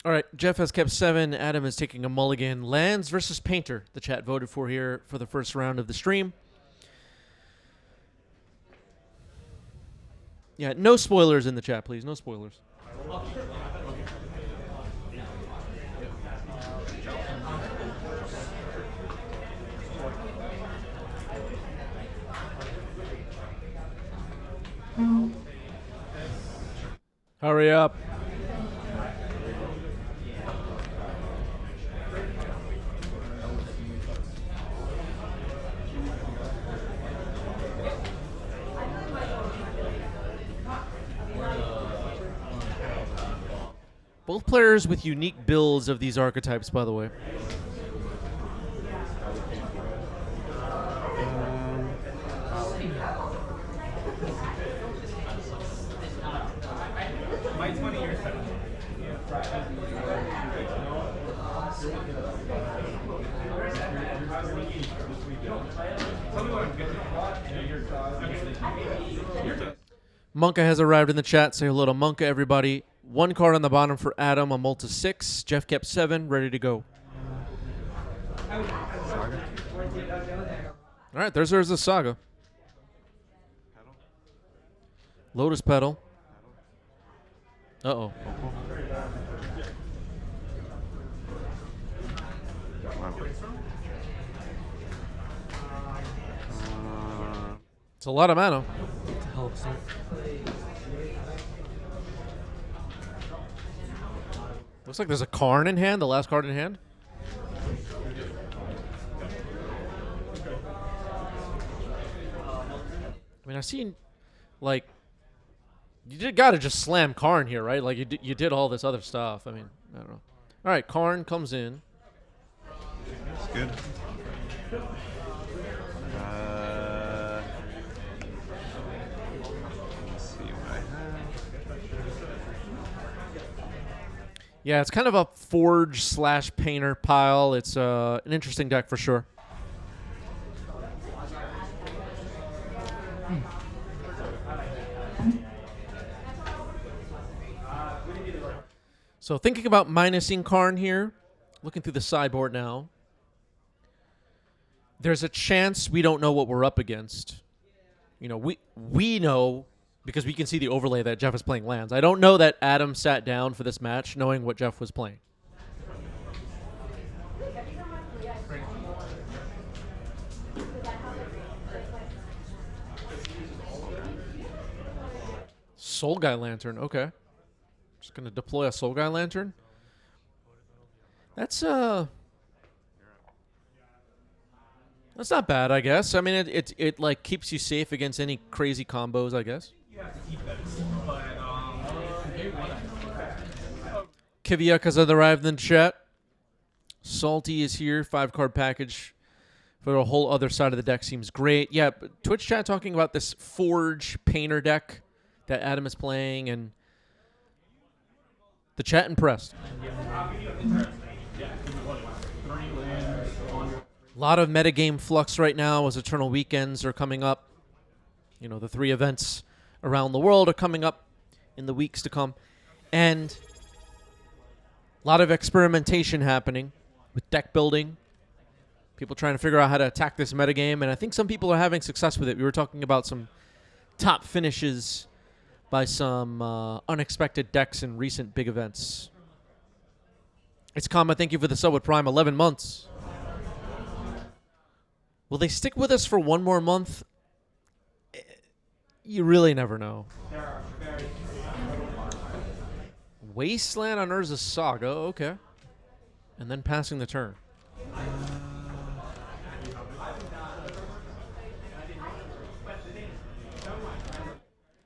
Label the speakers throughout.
Speaker 1: All right, Jeff has kept 7. Adam is taking a mulligan. Lands versus Painter. The chat voted for here for the first round of the stream. Yeah, no spoilers in the chat, please. No spoilers. Hurry up. Both players with unique builds of these archetypes, by the way. Monka has arrived in the chat. Say hello to Monka, everybody. 1 card on the bottom for Adam, a Multa 6. Jeff kept 7, ready to go. All right, there's the Saga. Lotus Petal. Uh-oh. It's a lot of mana. Looks like there's a Karn in hand, the last card in hand. I mean, I've seen, like, you gotta just slam Karn here, right? Like, you did all this other stuff. I mean, I don't know. All right, Karn comes in.
Speaker 2: It's good. Let's see what I have.
Speaker 1: Yeah, it's kind of a Forge/Painter pile. It's an interesting deck for sure. So thinking about minusing Karn here, looking through the sideboard now, there's a chance we don't know what we're up against. You know, we know because we can see the overlay that Jeff is playing lands. I don't know that Adam sat down for this match knowing what Jeff was playing. Soul Guy Lantern, okay. Just gonna deploy a Soul Guy Lantern. That's not bad, I guess. I mean, it like keeps you safe against any crazy combos, I guess. Kiviak has arrived in the chat. Salty is here. 5-card package for the whole other side of the deck seems great. Yeah, Twitch chat talking about this Forge Painter deck that Adam is playing, and the chat impressed. A lot of metagame flux right now as Eternal Weekends are coming up. You know, the 3 events around the world are coming up in the weeks to come. And a lot of experimentation happening with deck building. People trying to figure out how to attack this metagame. And I think some people are having success with it. We were talking about some top finishes by some unexpected decks in recent big events. It's Kama, thank you for the sub with Prime. 11 months. Will they stick with us for 1 more month? You really never know. Wasteland on Urza's Saga, okay. And then passing the turn.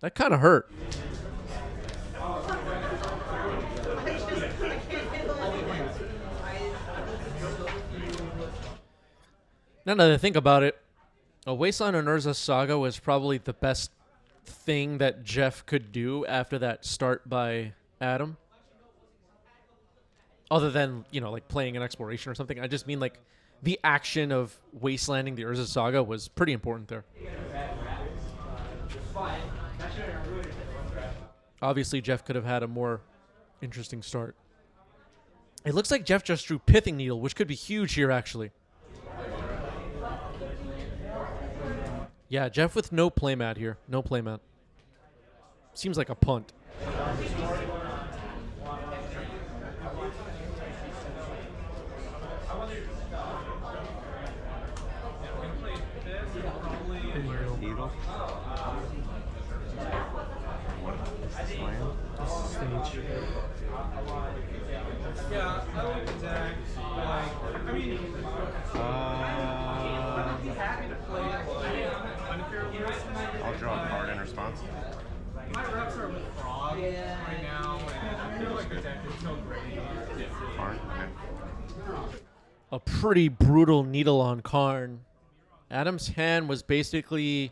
Speaker 1: That kind of hurt. Now that I think about it, a Wasteland on Urza's Saga was probably the best thing that Jeff could do after that start by Adam. Other than, you know, like playing an exploration or something. I just mean like the action of wastelanding the Urza Saga was pretty important there. Obviously, Jeff could have had a more Interesting start. It looks like Jeff just drew Pithing Needle, which could be huge here, actually. Yeah, Jeff with no playmat here. No playmat. Seems like a punt.
Speaker 2: Needle.
Speaker 3: Stage.
Speaker 4: Yeah, I like the deck. I mean, I'd be happy to play
Speaker 2: I'll draw a card in response.
Speaker 4: My reps are with Frog right now, and I feel like the deck is so great.
Speaker 2: Karn? Okay.
Speaker 1: A pretty brutal needle on Karn. Adam's hand was basically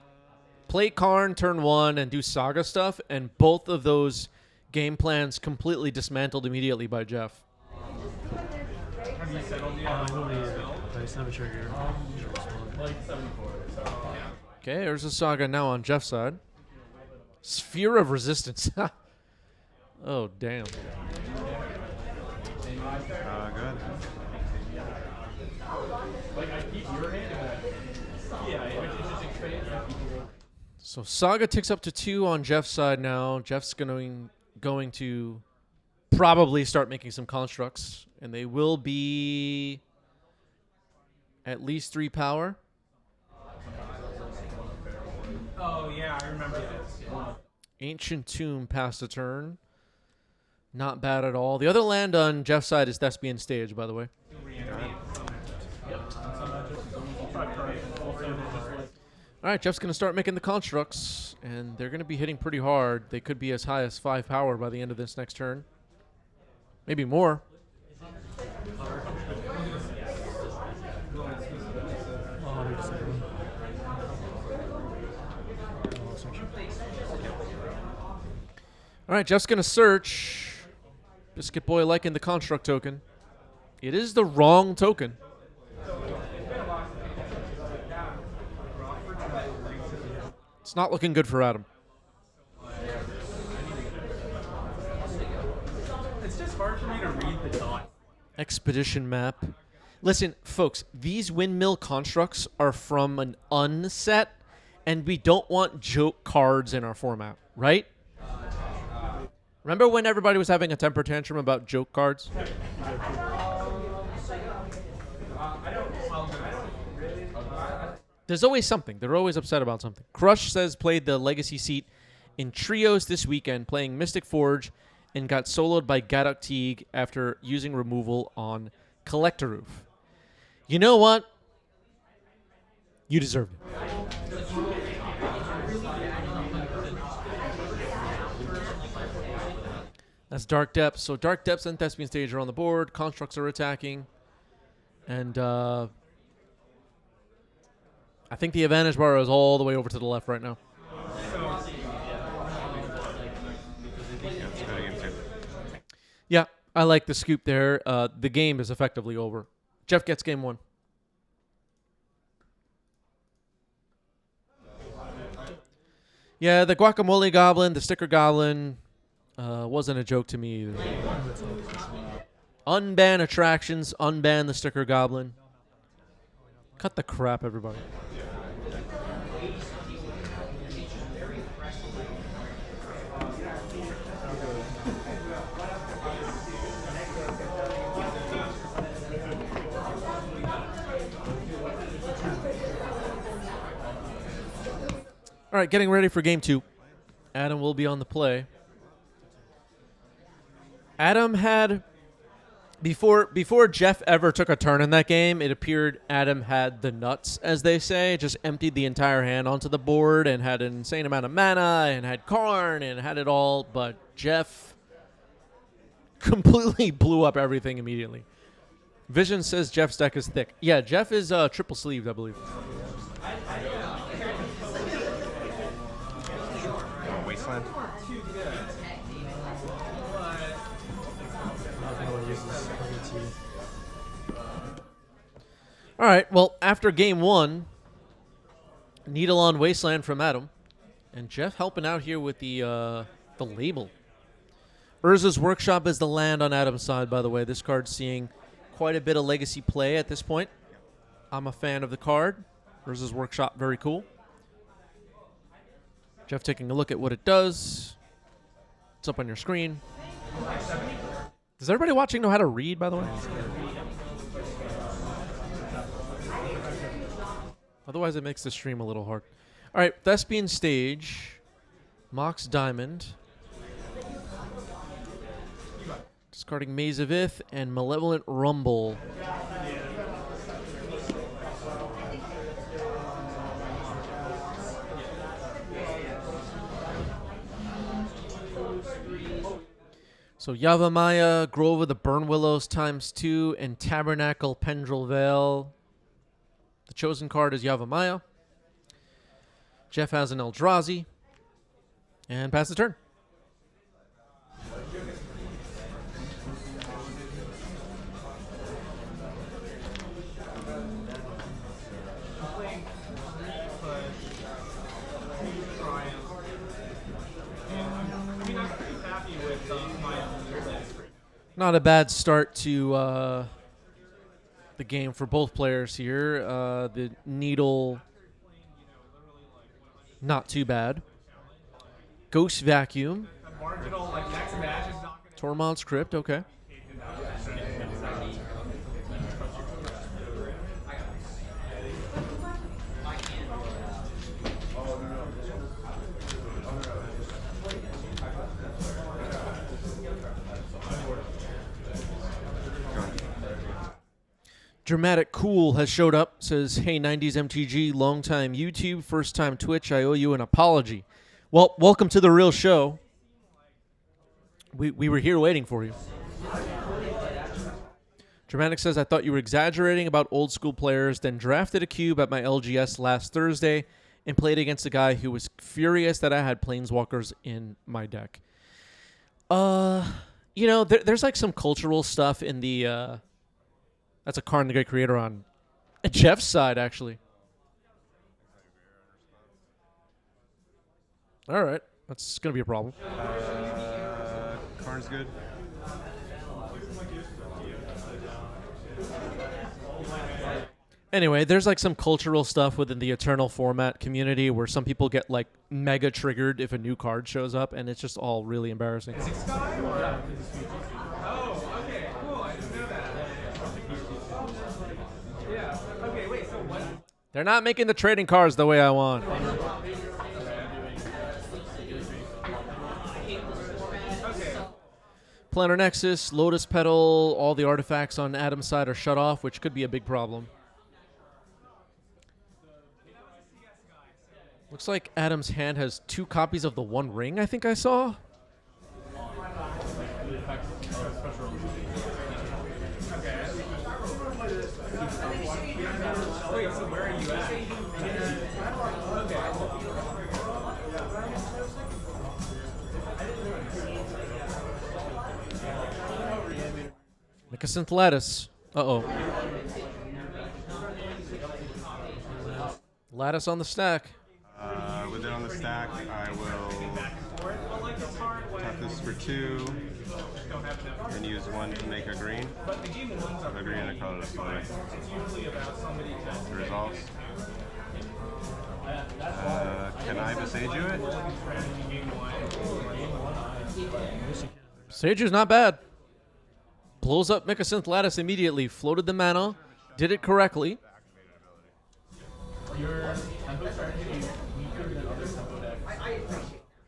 Speaker 1: play Karn turn 1 and do Saga stuff, and both of those game plans completely dismantled immediately by Jeff.
Speaker 4: Have you settled the
Speaker 3: I just have a trigger.
Speaker 4: like 74? So yeah.
Speaker 1: Okay, there's a Saga now on Jeff's side. Sphere of Resistance. Oh, damn.
Speaker 2: Good.
Speaker 4: Like I keep your hand. Yeah, it's just expand.
Speaker 1: So Saga ticks up to 2 on Jeff's side now. Jeff's going to probably start making some constructs, and they will be at least 3 power.
Speaker 4: Oh yeah, I remember this. Yeah.
Speaker 1: Ancient Tomb passed a turn. Not bad at all. The other land on Jeff's side is Thespian Stage, by the way. All right, Jeff's going to start making the constructs, and they're going to be hitting pretty hard. They could be as high as 5 power by the end of this next turn. Maybe more. All right, Jeff's going to search. Biscuit Boy liking the construct token. It is the wrong token. It's not looking good for Adam.
Speaker 4: It's just hard for me to read the dot.
Speaker 1: Expedition map. Listen, folks, these windmill constructs are from an unset, and we don't want joke cards in our format, right? Remember when everybody was having a temper tantrum about joke cards? There's always something. They're always upset about something. Crush says played the Legacy Seat in trios this weekend, playing Mystic Forge, and got soloed by Gadok Teague after using removal on Collector Roof. You know what? You deserved it. That's Dark Depths. So Dark Depths and Thespian Stage are on the board. Constructs are attacking. And I think the advantage bar is all the way over to the left right now.
Speaker 2: That's good against him.
Speaker 1: Yeah, I like the scoop there. The game is effectively over. Jeff gets game 1. Yeah, the Guacamole Goblin, the Sticker Goblin, wasn't a joke to me either. Unban attractions, unban the Sticker Goblin. Cut the crap, everybody. All right, getting ready for game 2. Adam will be on the play. Adam had, before Jeff ever took a turn in that game, it appeared Adam had the nuts, as they say, just emptied the entire hand onto the board and had an insane amount of mana and had Karn and had it all, but Jeff completely blew up everything immediately. Vision says Jeff's deck is thick. Yeah, Jeff is triple sleeved, I believe.
Speaker 2: Wasteland.
Speaker 1: All right, well, after game 1, Needle on Wasteland from Adam, and Jeff helping out here with the label. Urza's Workshop is the land on Adam's side, by the way. This card's seeing quite a bit of legacy play at this point. I'm a fan of the card. Urza's Workshop, very cool. Jeff taking a look at what it does. It's up on your screen. Does everybody watching know how to read, by the way? Otherwise, it makes the stream a little hard. All right, Thespian Stage. Mox Diamond. Discarding Maze of Ith and Malevolent Rumble. So Yavamaya, Grove of the Burn Willows ×2, and Tabernacle Pendril Veil. The chosen card is Yavamaya. Jeff has an Eldrazi. And pass the turn. Not a bad start to the game for both players here. The Needle, not too bad. Ghost Vacuum. Tormod's Crypt, okay. Dramatic Cool has showed up. Says, hey, 90s MTG, long time YouTube, first time Twitch. I owe you an apology. Well, welcome to the real show. We were here waiting for you. Dramatic says, I thought you were exaggerating about old school players, then drafted a cube at my LGS last Thursday and played against a guy who was furious that I had Planeswalkers in my deck. You know, there's like some cultural stuff in the... That's a card in the Great Creator on Jeff's side, actually. All right. That's going to be a problem.
Speaker 2: Card's good.
Speaker 1: Anyway, there's like some cultural stuff within the Eternal format community where some people get like mega triggered if a new card shows up, and it's just all really embarrassing. They're not making the trading cards the way I want. Planar Nexus, Lotus Petal, all the artifacts on Adam's side are shut off, which could be a big problem. Looks like Adam's hand has 2 copies of the One Ring, I think I saw.
Speaker 4: Wait, so where are you at?
Speaker 1: Nicosynth Lattice. Uh-oh. Lattice on the stack.
Speaker 2: With it on the stack, I will tap this for 2 and use 1 to make a green. A green and a colorless color. Resolves. Can I Besage you it?
Speaker 1: Sager's not bad. Blows up Nicosynth Lattice immediately. Floated the mana. Did it correctly.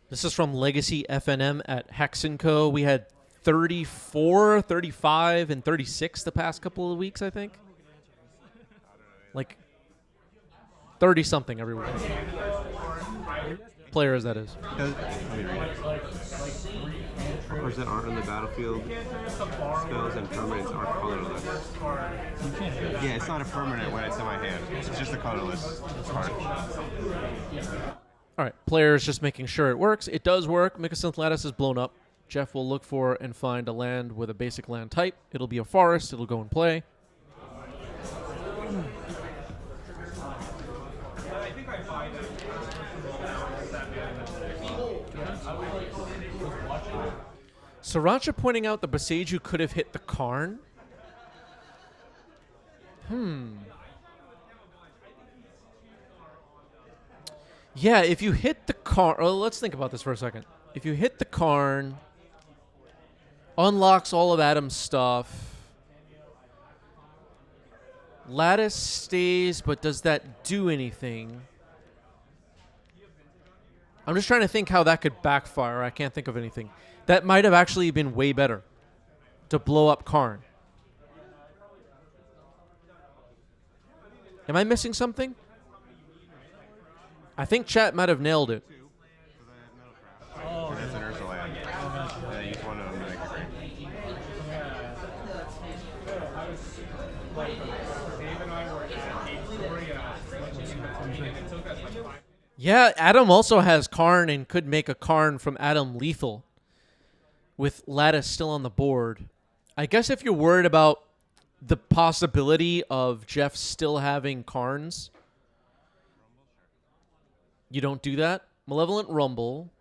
Speaker 1: This is from Legacy FNM at Hexen Co. We had 34, 35, and 36 the past couple of weeks, I think. Like 30-something every week. Players, that is.
Speaker 2: Cards that aren't on the battlefield, spells and permanents are colorless. Yeah, it's not a permanent when it's in my hand. It's just a colorless card.
Speaker 1: All right, players just making sure it works. It does work. Nicosynth Lattice is blown up. Jeff will look for and find a land with a basic land type. It'll be a forest. It'll go and play. Sriracha pointing out the Boseiju could have hit the Karn. Yeah, if you hit the Karn... Oh, let's think about this for a second. If you hit the Karn, unlocks all of Adam's stuff. Lattice stays, but does that do anything? I'm just trying to think how that could backfire. I can't think of anything. That might have actually been way better to blow up Karn. Am I missing something? I think chat might have nailed it.
Speaker 2: Oh, that's inertial land. Yeah, use one of them to make a green.
Speaker 1: Yeah, Adam also has Karn and could make a Karn from Adam lethal with Lattice still on the board. I guess if you're worried about the possibility of Jeff still having Karns, you don't do that. Malevolent Rumble,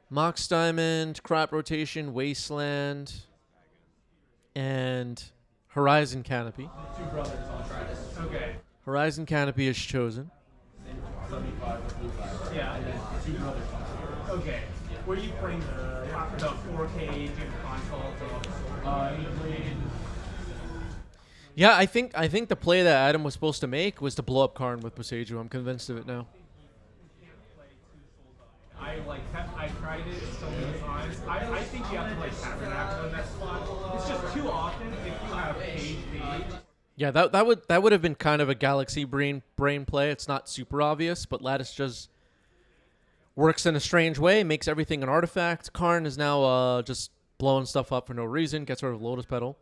Speaker 1: Mox Diamond, Crop Rotation, Wasteland, and Horizon Canopy.
Speaker 4: Okay.
Speaker 1: Horizon Canopy is chosen.
Speaker 4: Yeah. Okay. Were you playing the 4K gym console?
Speaker 1: Yeah, I think the play that Adam was supposed to make was to blow up Karn with Boseiju. I'm convinced of it now.
Speaker 4: I tried it so many times. I think you have to like tabernacle in that spot. It's just too often if you have page.
Speaker 1: Yeah, that would have been kind of a Galaxy brain play. It's not super obvious, but Lattice just works in a strange way, makes everything an artifact. Karn is now just blowing stuff up for no reason, gets rid of Lotus Petal.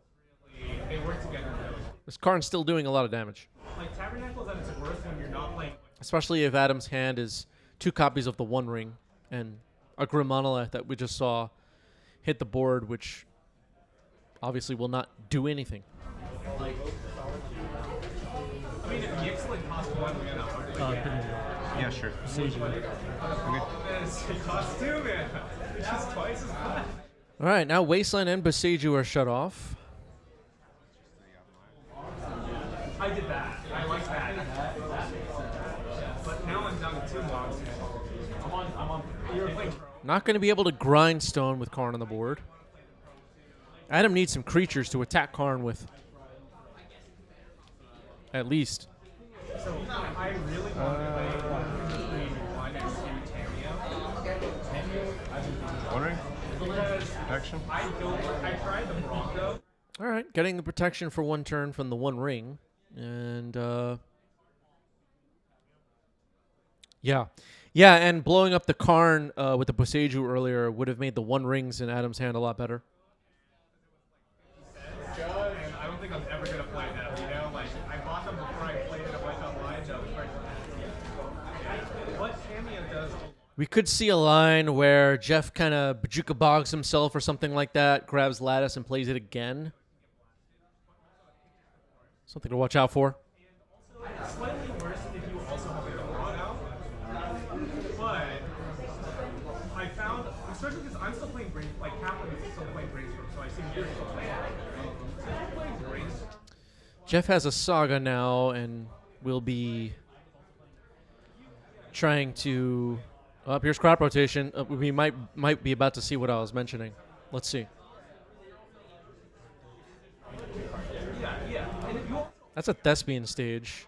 Speaker 4: They work together.
Speaker 1: This Karn's still doing a lot of damage.
Speaker 4: Like Tabernacle's at its worst when you're not playing.
Speaker 1: Especially if Adam's hand is 2 copies of the One Ring and a Grim Monolith that we just saw hit the board, which obviously will not do anything.
Speaker 4: I mean, if Yixlin costs 1 mana,
Speaker 2: Yeah, sure. Okay.
Speaker 4: it costs 2 mana, which is twice as much.
Speaker 1: All right, now Wasteland and Boseiju are shut off.
Speaker 4: I did that. I like that. But now I'm down to 2 monsters. I'm on. You're playing.
Speaker 1: Not going to be able to grindstone with Karn on the board. Adam needs some creatures to attack Karn with. At least.
Speaker 4: So I really want to play between 1 and 2 Tameo.
Speaker 2: Wondering?
Speaker 4: Because
Speaker 2: Action?
Speaker 4: I tried the Bronco.
Speaker 1: All right, getting the protection for 1 turn from the One Ring. And, yeah, and blowing up the Karn with the Boseiju earlier would have made the One Rings in Adam's hand a lot better.
Speaker 4: And I don't think I'm ever going to play them, you know? Like, I bought them before I played it. I went online, so what Cameo does...
Speaker 1: We could see a line where Jeff kind of Bajuka bogs himself or something like that, grabs Lattice and plays it again. Something to watch out for.
Speaker 4: Slightly worse if you also have a Rod out. But I found, especially because I'm still playing Brains, like Kaplan is still playing Brainstorm, so I assume you're still playing it. So you're playing Brainstorm.
Speaker 1: Jeff has a Saga now and will be trying to... Up here's Crop Rotation. We might be about to see what I was mentioning. Let's see. That's a Thespian stage.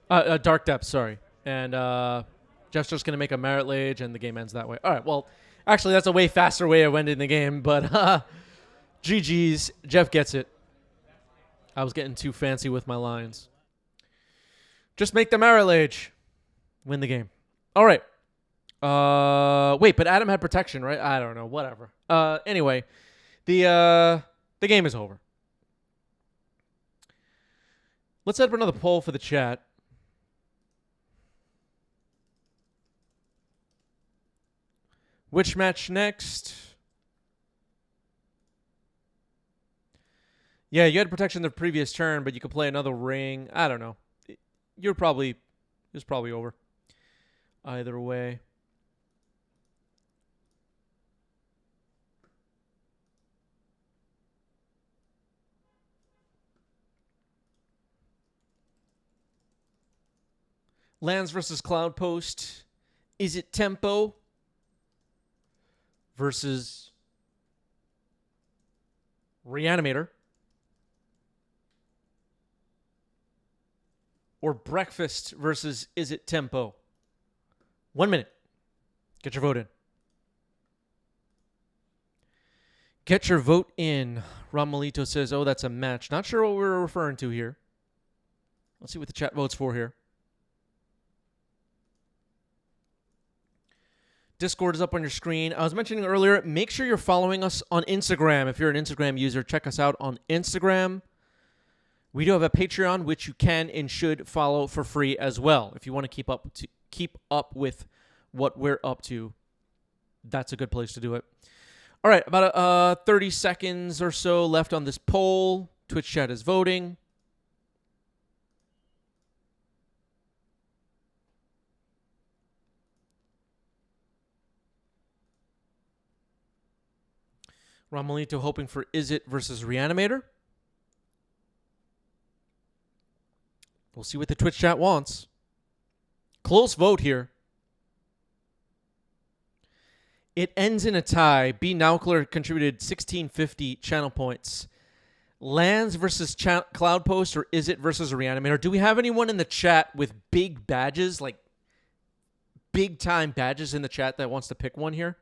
Speaker 1: Dark Depths, sorry. And Jeff's just going to make a Merit Lage, and the game ends that way. All right, well, actually, that's a way faster way of ending the game, but GG's. Jeff gets it. I was getting too fancy with my lines. Just make the Merit Lage. Win the game. All right. Wait, but Adam had protection, right? I don't know. Whatever. Anyway, the game is over. Let's set up another poll for the chat. Which match next? Yeah, you had protection the previous turn, but you could play another ring. I don't know. It's probably over. Either way. Lands versus Cloud Post. Izzet Tempo versus Reanimator. Or Breakfast versus Izzet Tempo. 1 minute. Get your vote in. Get your vote in. Ramalito says, oh, that's a match. Not sure what we're referring to here. Let's see what the chat votes for here. Discord is up on your screen. I was mentioning earlier, make sure you're following us on Instagram. If you're an Instagram user, check us out on Instagram. We do have a Patreon, which you can and should follow for free as well. If you want to keep up with what we're up to, that's a good place to do it. All right, about 30 seconds or so left on this poll. Twitch chat is voting. Ramalito hoping for Izzet versus Reanimator. We'll see what the Twitch chat wants. Close vote here. It ends in a tie. B. Naukler contributed 1650 channel points. Lands versus Cloud Post or Izzet versus Reanimator. Do we have anyone in the chat with big badges, like big time badges in the chat that wants to pick one here?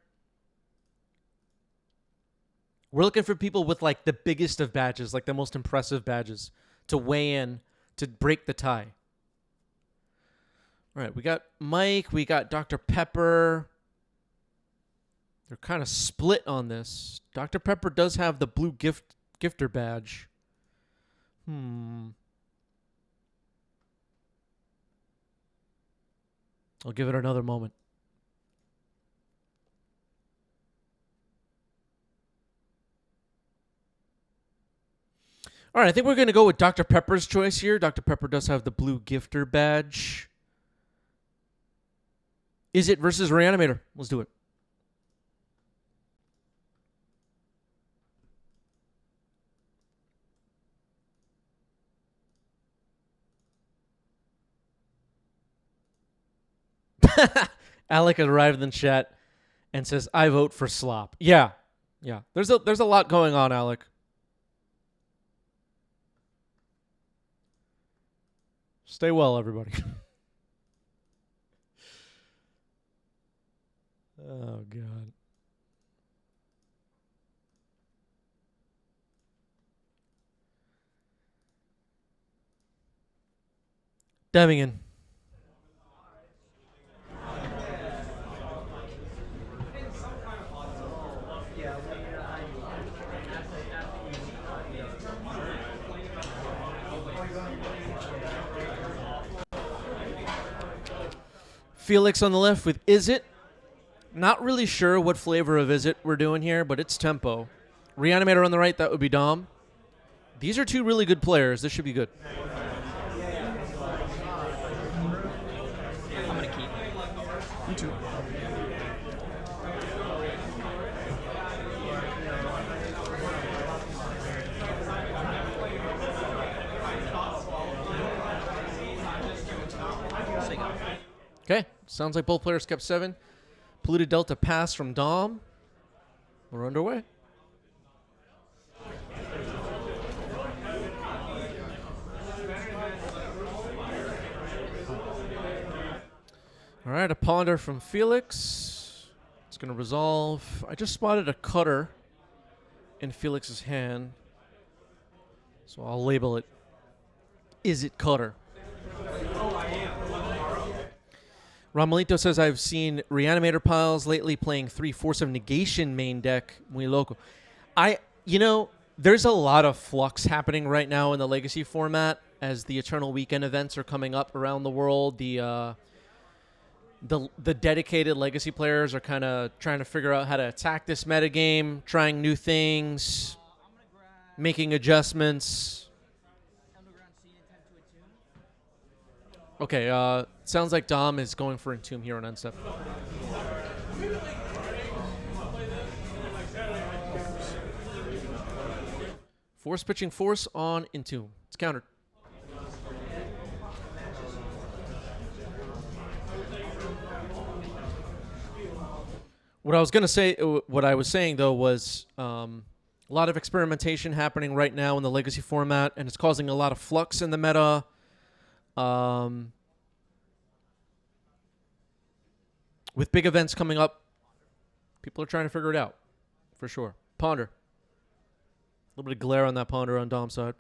Speaker 1: We're looking for people with like the biggest of badges, like the most impressive badges to weigh in to break the tie. All right, we got Mike, we got Dr. Pepper. They're kind of split on this. Dr. Pepper does have the blue gifter badge. I'll give it another moment. All right, I think we're going to go with Dr. Pepper's choice here. Dr. Pepper does have the blue gifter badge. Izzet versus Reanimator. Let's do it. Alec arrived in chat and says, I vote for Slop. Yeah. There's a lot going on, Alec. Stay well, everybody. Oh, God. Demingen. Felix on the left with Izzet. Not really sure what flavor of Izzet we're doing here, but it's tempo. Reanimator on the right, that would be Dom. These are two really good players. This should be good.
Speaker 5: I'm going to keep.
Speaker 2: Me too.
Speaker 1: Okay, sounds like both players kept 7. Polluted Delta pass from Dom. We're underway. All right, a ponder from Felix. It's going to resolve. I just spotted a cutter in Felix's hand, so I'll label it Izzet Cutter. Ramalito says, I've seen Reanimator piles lately playing 3 Force of Negation main deck, muy loco. There's a lot of flux happening right now in the Legacy format as the Eternal Weekend events are coming up around the world. The dedicated Legacy players are kind of trying to figure out how to attack this metagame, trying new things, making adjustments. Okay, sounds like Dom is going for Entomb here on end step. Force pitching Force on Entomb. It's countered. What I was gonna say, what I was saying though, was a lot of experimentation happening right now in the Legacy format, and it's causing a lot of flux in the meta. With big events coming up, people are trying to figure it out, for sure. Ponder. A little bit of glare on that Ponder on Dom's side.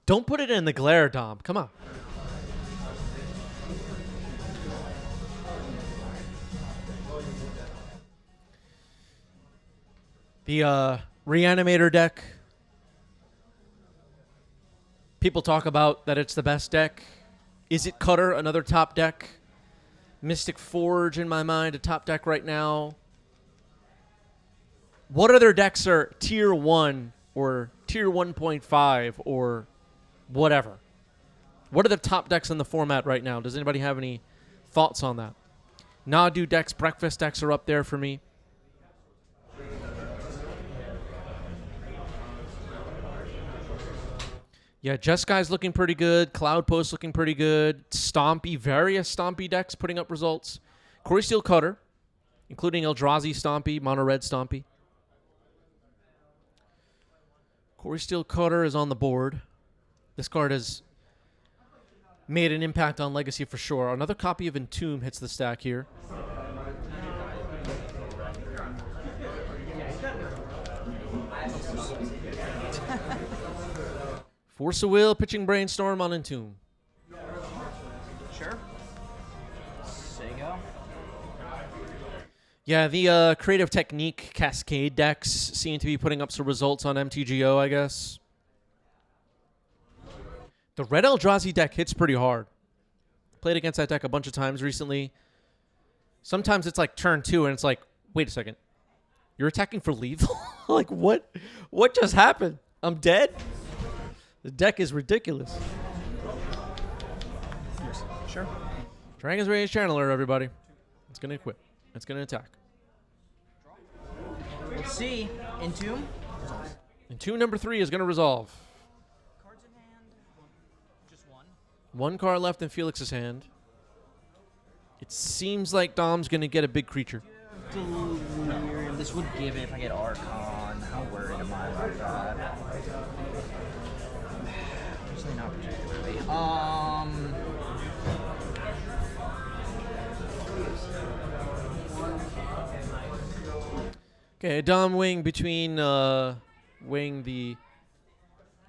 Speaker 1: Don't put it in the glare, Dom. Come on. The Reanimator deck. People talk about that it's the best deck. Izzet Cutter, another top deck. Mystic Forge, in my mind, a top deck right now. What other decks are tier 1 or tier 1.5 or whatever? What are the top decks in the format right now? Does anybody have any thoughts on that? Nadu decks, breakfast decks are up there for me. Yeah, Jeskai's looking pretty good. Cloud Post looking pretty good. Stompy, various Stompy decks putting up results. Corey Steel Cutter, including Eldrazi Stompy, Mono Red Stompy. Corey Steel Cutter is on the board. This card has made an impact on Legacy for sure. Another copy of Entomb hits the stack here. Force of Will, pitching Brainstorm on Entomb.
Speaker 5: Sure. Sego.
Speaker 1: Yeah, the Creative Technique Cascade decks seem to be putting up some results on MTGO, I guess. The Red Eldrazi deck hits pretty hard. Played against that deck a bunch of times recently. Sometimes it's like turn 2 and it's like, wait a second. You're attacking for lethal? Like, what? What just happened? I'm dead? The deck is ridiculous.
Speaker 5: Sure.
Speaker 1: Dragon's Rage Channeler, everybody. It's going to equip. It's going to attack.
Speaker 5: Let's see. Entomb.
Speaker 1: Entomb number 3 is going to resolve.
Speaker 5: Cards in hand. Just one.
Speaker 1: One card left in Felix's hand. It seems like Dom's going to get a big creature.
Speaker 5: Dimir. This would give it if I get Archon. How worried am I about that? Actually, not particularly.
Speaker 1: Okay, Dom weighing between weighing the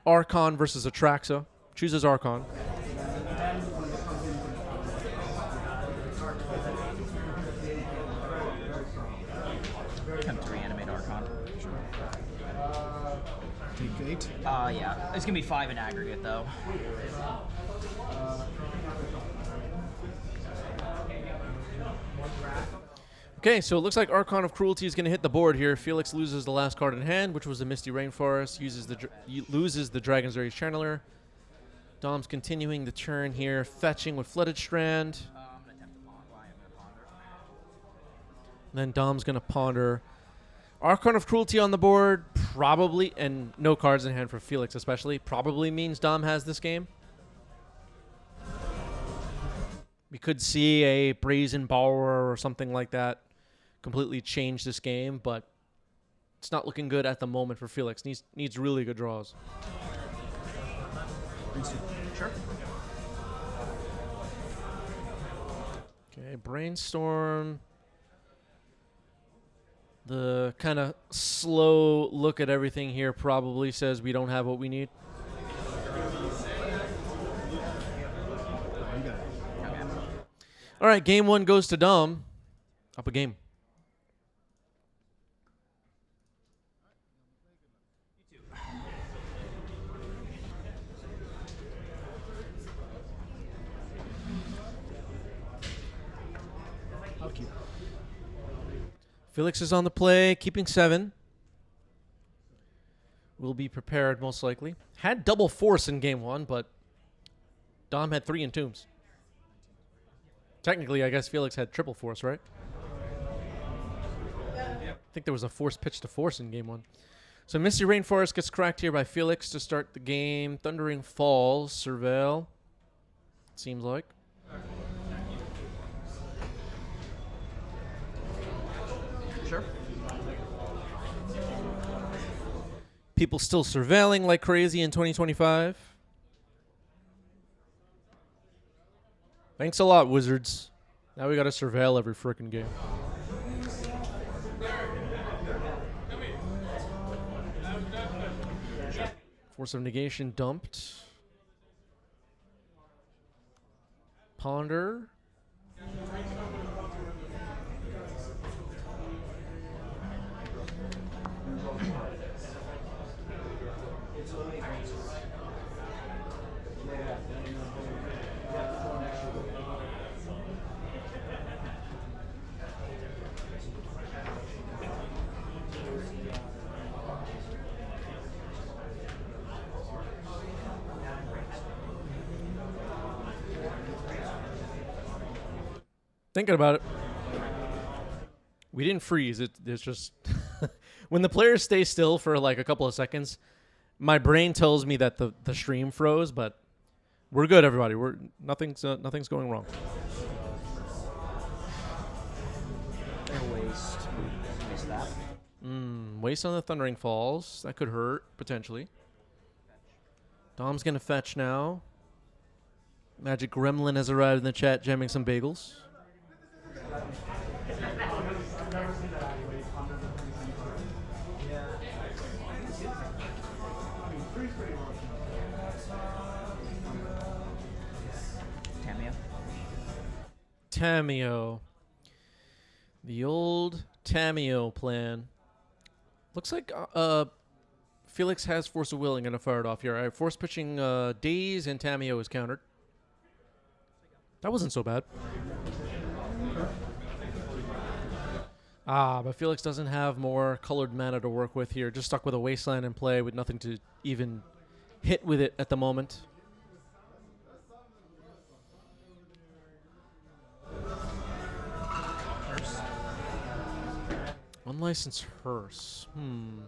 Speaker 1: Archon versus Atraxa. Chooses Archon.
Speaker 5: Attempt to reanimate Archon.
Speaker 3: Take 8.
Speaker 5: Yeah. It's gonna be 5 in aggregate though.
Speaker 1: Okay, so it looks like Archon of Cruelty is going to hit the board here. Felix loses the last card in hand, which was the Misty Rainforest. Loses the Dragon's Rage Channeler. Dom's continuing the turn here, fetching with Flooded Strand.
Speaker 5: I'm gonna attempt to ponder. I am gonna ponder.
Speaker 1: Then Dom's going to ponder Archon of Cruelty on the board, probably, and no cards in hand for Felix especially, probably means Dom has this game. We could see a Brazen Borrower or something like that completely change this game, but it's not looking good at the moment for Felix. Needs really good draws.
Speaker 5: Sure.
Speaker 1: Okay, Brainstorm. The kind of slow look at everything here probably says we don't have what we need.
Speaker 3: You got it.
Speaker 1: All right, game 1 goes to Dom. Up a game.
Speaker 3: I'll keep.
Speaker 1: Felix is on the play, keeping 7. Will be prepared most likely. Had double force in game 1, but Dom had 3 Entombs. Technically, I guess Felix had triple force, right? I think there was a force pitch to force in game 1. So Misty Rainforest gets cracked here by Felix to start the game. Thundering Falls, Surveil. Seems like.
Speaker 5: Sure. Sure.
Speaker 1: People still surveilling like crazy in 2025. Thanks a lot, Wizards. Now we got to surveil every frickin' game. Force of Negation dumped. Ponder. Thinking about it, we didn't freeze. It's just when the players stay still for like a couple of seconds, my brain tells me that the stream froze. But we're good, everybody. Nothing's going wrong.
Speaker 5: Waste. Waste that.
Speaker 1: Waste on the Thundering Falls. That could hurt potentially. Dom's gonna fetch now. Magic Gremlin has arrived in the chat, jamming some bagels. Tameo. The old Tameo plan. Looks like Felix has Force of Will and gonna fire it off here. All right, force pitching Daze and Tameo is countered. That wasn't so bad. But Felix doesn't have more colored mana to work with here. Just stuck with a Wasteland in play with nothing to even hit with it at the moment. Unlicensed Hearse. In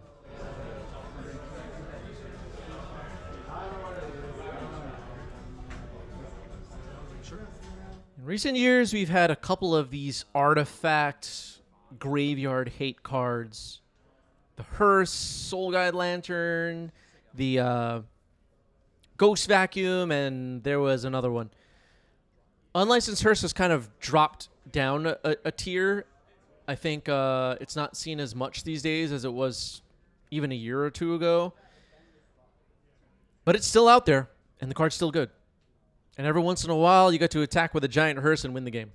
Speaker 1: recent years, we've had a couple of these artifact graveyard hate cards. The Hearse, Soul Guide Lantern, the Ghost Vacuum, and there was another one. Unlicensed Hearse has kind of dropped down a tier. I think it's not seen as much these days as it was even a year or two ago. But it's still out there, and the card's still good. And every once in a while, you get to attack with a giant hearse and win the game.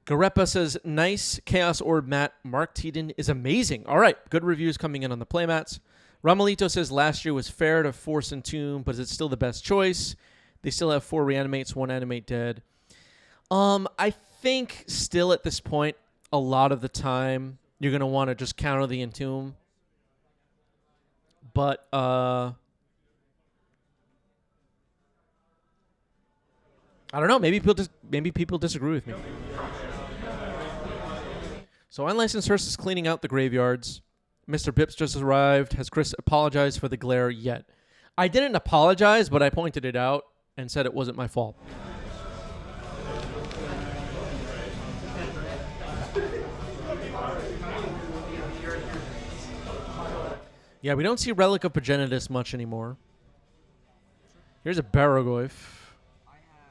Speaker 1: Garepa says, nice Chaos Orb mat. Mark Teeden is amazing. All right, good reviews coming in on the playmats. Ramalito says, last year was fair to Force and Tomb, but is it still the best choice? They still have 4 Reanimates, 1 Animate Dead. I think still at this point, a lot of the time, you're going to want to just counter the Entomb. But, I don't know. Maybe people disagree with me. So Unlicensed Hearse is cleaning out the graveyards. Mr. Pips just arrived. Has Chris apologized for the glare yet? I didn't apologize, but I pointed it out and said it wasn't my fault. Yeah, we don't see Relic of Progenitus much anymore. Here's a Barrogoyf.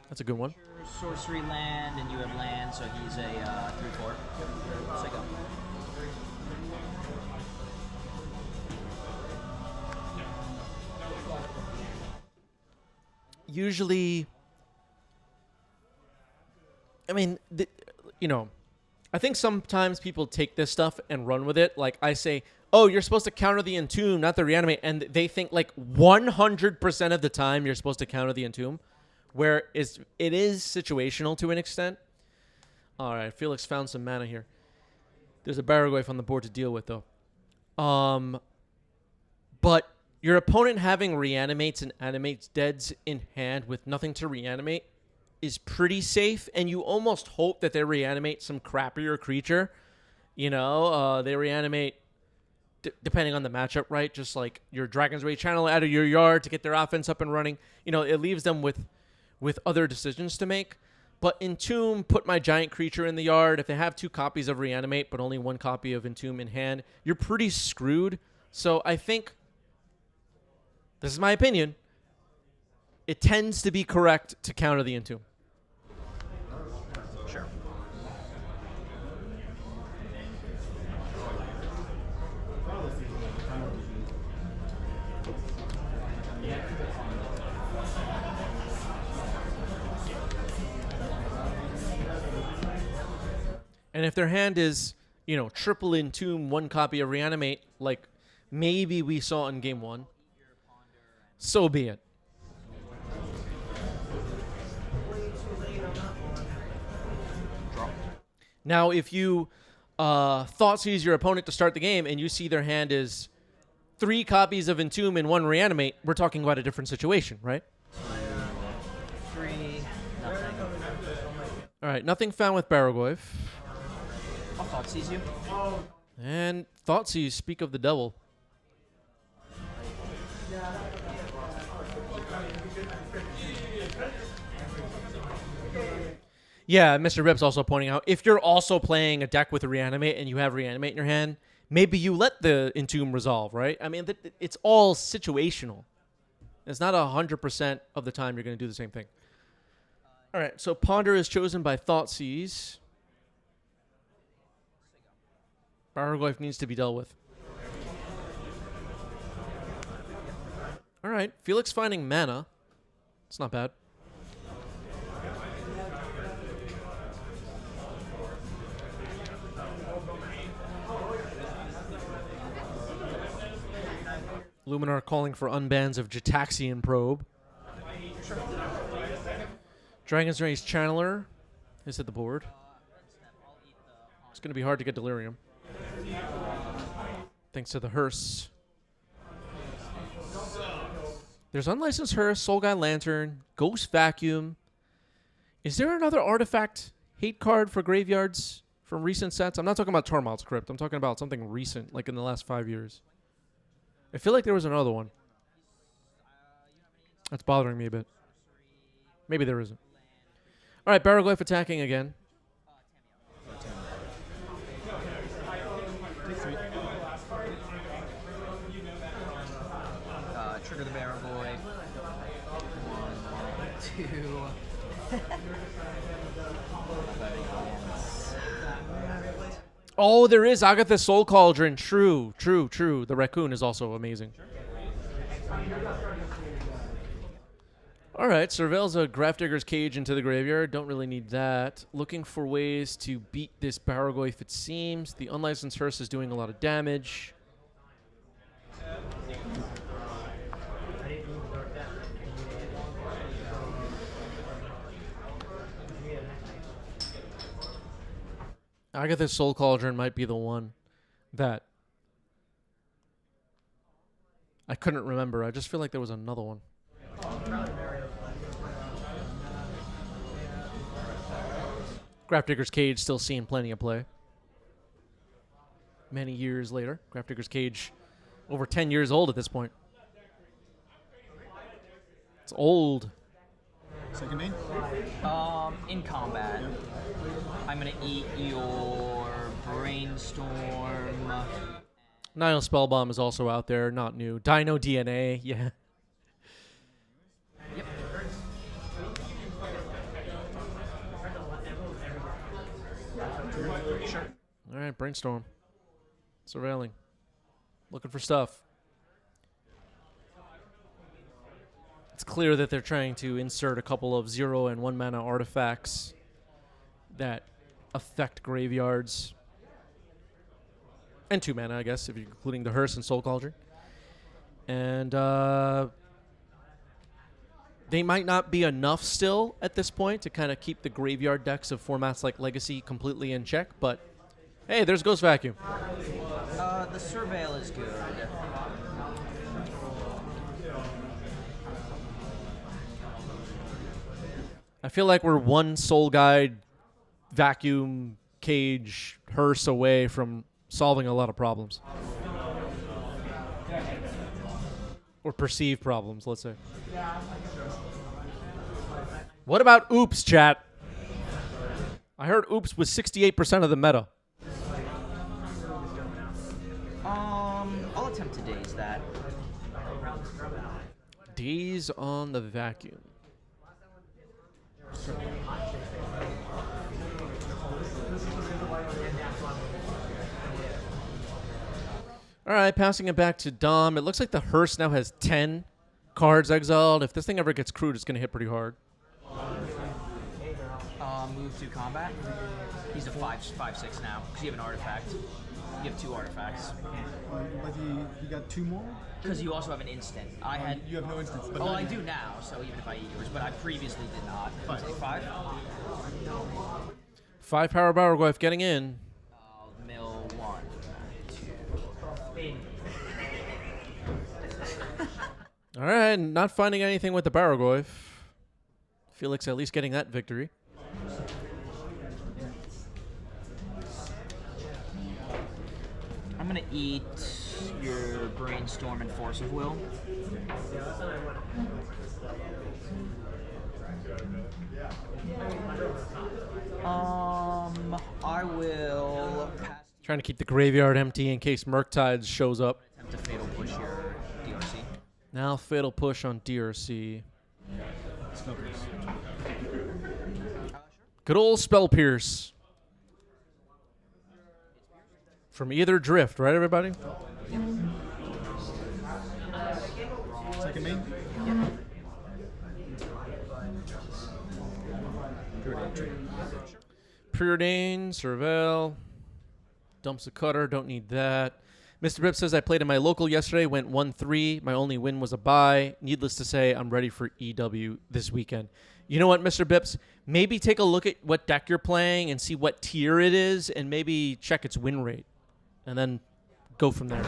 Speaker 1: That's a good one.
Speaker 5: Sorcery land, and you have land, so he's a 3/4. So go.
Speaker 1: Usually, I mean, I think sometimes people take this stuff and run with it. Like I say, oh, you're supposed to counter the Entomb, not the Reanimate. And they think like 100% of the time you're supposed to counter the Entomb, where it is situational to an extent. All right, Felix found some mana here. There's a Barrogoyf on the board to deal with, though. But your opponent having Reanimates and Animates Deads in hand with nothing to reanimate is pretty safe, and you almost hope that they reanimate some crappier creature. They reanimate, depending on the matchup, right? Just like your Dragon's Rage Channel out of your yard to get their offense up and running. It leaves them with other decisions to make. But Entomb put my giant creature in the yard. If they have 2 copies of Reanimate but only 1 copy of Entomb in hand, you're pretty screwed. So I think, this is my opinion, it tends to be correct to counter the Entomb.
Speaker 5: Sure.
Speaker 1: And if their hand is, triple Entomb, 1 copy of Reanimate, like maybe we saw in game 1, so be it. Now, if you thought seize your opponent to start the game and you see their hand is 3 copies of Entomb and 1 Reanimate, we're talking about a different situation, right?
Speaker 5: 3, nothing.
Speaker 1: All right, nothing found with Baragoyf.
Speaker 5: I'll thought seize you.
Speaker 1: And Thoughtseize, speak of the devil. Yeah, Mr. Rip's also pointing out, if you're also playing a deck with a Reanimate and you have Reanimate in your hand, maybe you let the Entomb resolve, right? I mean, it's all situational. It's not 100% of the time you're going to do the same thing. All right, so Ponder is chosen by Thoughtseize. Baragoyf needs to be dealt with. All right, Felix finding mana. It's not bad. Luminar calling for unbans of Jataxian Probe. Dragon's Rage Channeler is at the board. It's going to be hard to get Delirium. Thanks to the hearse. There's Unlicensed Hearse, Soul Guide Lantern, Ghost Vacuum. Is there another artifact hate card for graveyards from recent sets? I'm not talking about Tormod's Crypt. I'm talking about something recent, like in the last 5 years. I feel like there was another one. That's bothering me a bit. Maybe there isn't. All right, Baragoyf attacking again.
Speaker 5: Trigger the Baragoyf. 1, 2.
Speaker 1: Oh, there is Agatha's Soul Cauldron. True. The raccoon is also amazing. All right, surveils a Grafdigger's Cage into the graveyard. Don't really need that. Looking for ways to beat this Baragoyf, it seems. The Unlicensed Hearse is doing a lot of damage. Agatha's Soul Cauldron might be the one that I couldn't remember. I just feel like there was another one. Grafdigger's Cage still seeing plenty of play. Many years later. Grafdigger's Cage over 10 years old at this point. It's old.
Speaker 3: Second main?
Speaker 5: In combat, I'm gonna eat your Brainstorm.
Speaker 1: Nile Spellbomb is also out there, not new. Dino DNA, yeah.
Speaker 5: Yep.
Speaker 3: Sure.
Speaker 1: All right, Brainstorm. Surveilling. Looking for stuff. It's clear that they're trying to insert a couple of 0 and 1 mana artifacts that affect graveyards. And 2 mana, I guess, if you're including the Hearse and Soul Cauldron. And they might not be enough still at this point to kind of keep the graveyard decks of formats like Legacy completely in check, but hey, there's Ghost Vacuum.
Speaker 5: The Surveil is good.
Speaker 1: I feel like we're one Soul Guide, Vacuum, Cage, Hearse away from solving a lot of problems. Or perceived problems, let's say. What about oops, chat? I heard Oops was 68% of the meta.
Speaker 5: I'll attempt to daze that.
Speaker 1: Days on the vacuum. All right, passing it back to Dom. It looks like the hearse now has 10 cards exiled. If this thing ever gets crewed, it's going to hit pretty hard.
Speaker 5: Move to combat. He's a 5/6 now because you have an artifact. You have 2 artifacts.
Speaker 3: But you got 2 more?
Speaker 5: Because you also have an instant. I had.
Speaker 3: You have no instance. But
Speaker 5: Oh,
Speaker 3: now
Speaker 5: I
Speaker 3: you-
Speaker 5: do now. So even if I eat yours, but I previously did not.
Speaker 3: Fine.
Speaker 5: Take 5.
Speaker 1: 5 power Barrowglyph getting in.
Speaker 5: Mill 1, 2.
Speaker 1: All right, not finding anything with the Barrowglyph. Felix at least getting that victory.
Speaker 5: I'm gonna eat your brainstorm and force of will. I will pass.
Speaker 1: Trying to keep the graveyard empty in case Murktide shows up.
Speaker 5: Attempt to fatal push your DRC.
Speaker 1: Now fatal push on DRC.
Speaker 3: Spell Pierce.
Speaker 1: Good old Spell Pierce. From either drift, right, everybody?
Speaker 3: Second main? Preordained tree.
Speaker 1: Preordained, Surveil. Dumps a cutter, don't need that. Mr. Rip says, I played in my local yesterday, went 1-3. My only win was a bye. Needless to say, I'm ready for EW this weekend. You know what, Mr. Bips? Maybe take a look at what deck you're playing and see what tier it is and maybe check its win rate. And then go from there.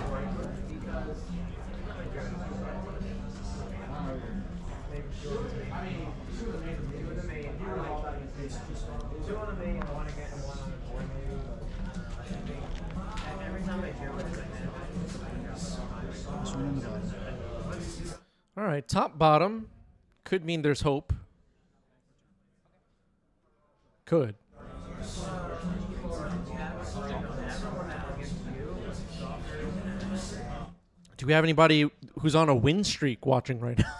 Speaker 3: Swing on the bottom.
Speaker 1: All right, top, bottom. Could mean there's hope. Could. Do we have anybody who's on a win streak watching right now?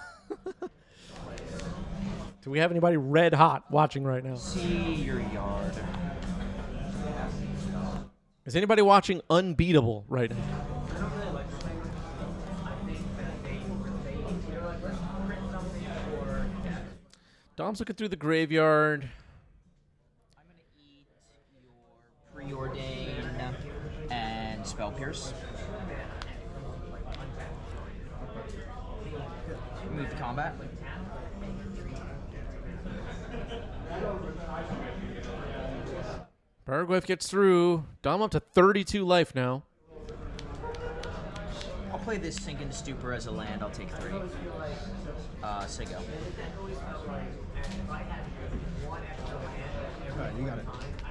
Speaker 1: Do we have anybody red hot watching right now?
Speaker 5: See your yard.
Speaker 1: Is anybody watching Unbeatable right now? Dom's looking through the graveyard.
Speaker 5: I'm gonna eat your preordain and spell pierce. Move to combat.
Speaker 1: Barrowglyph gets through. Dom up to 32 life now.
Speaker 5: I'll play this Sink into Stupor as a land. I'll take 3. Sigo.
Speaker 3: Alright, you got it.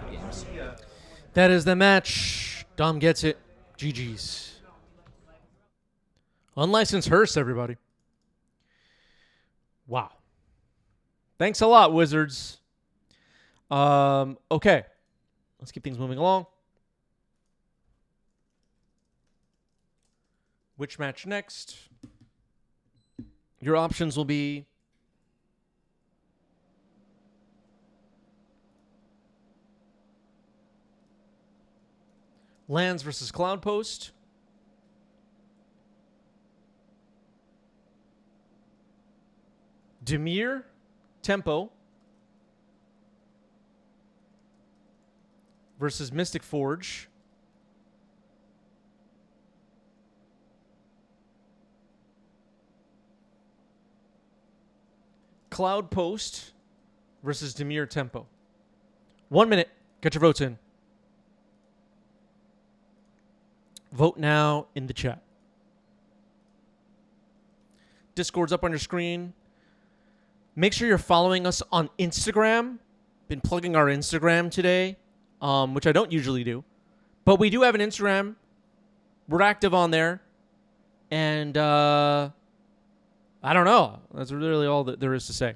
Speaker 5: Good games.
Speaker 1: That is the match. Dom gets it. GG's. Unlicensed hearse, everybody. Wow. Thanks a lot, Wizards. Okay. Let's keep things moving along. Which match next? Your options will be Lands versus Cloud Post. Dimir, Tempo versus Mystic Forge. Cloud Post versus Dimir Tempo. 1 minute. Get your votes in. Vote now in the chat. Discord's up on your screen. Make sure you're following us on Instagram. Been plugging our Instagram today, which I don't usually do. But we do have an Instagram. We're active on there. And I don't know. That's really all that there is to say.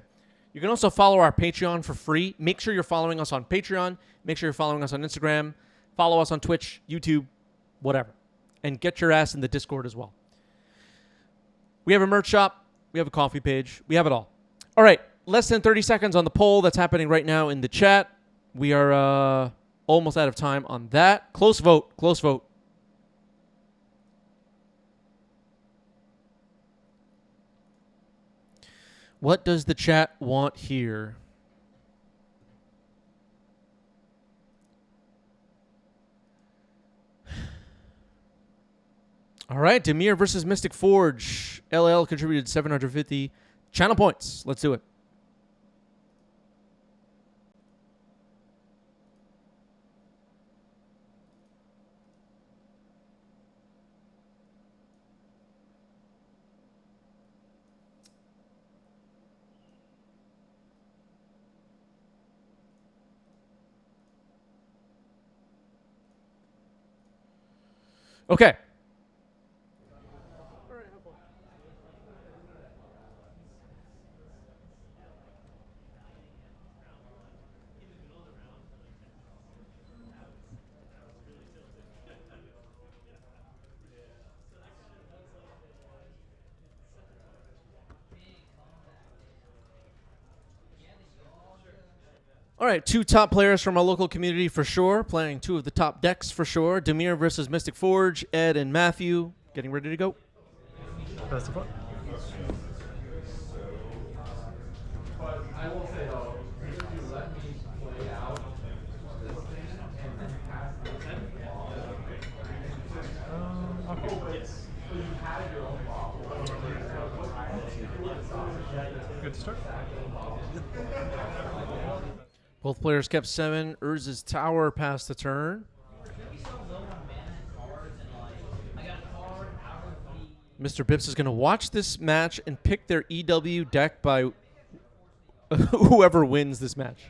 Speaker 1: You can also follow our Patreon for free. Make sure you're following us on Patreon. Make sure you're following us on Instagram. Follow us on Twitch, YouTube, whatever. And get your ass in the Discord as well. We have a merch shop. We have a coffee page. We have it all. All right. Less than 30 seconds on the poll that's happening right now in the chat. We are almost out of time on that. Close vote. Close vote. What does the chat want here? All right, Dimir versus Mystic Forge. LL contributed 750 channel points. Let's do it. Okay. All right, 2 top players from our local community for sure, playing 2 of the top decks for sure. Dimir versus Mystic Forge, Ed and Matthew, getting ready to go.
Speaker 3: Best of luck. Good to start.
Speaker 1: Both players kept 7. Urz's Tower passed the turn. Mr. Bips is going to watch this match and pick their EW deck by whoever wins this match.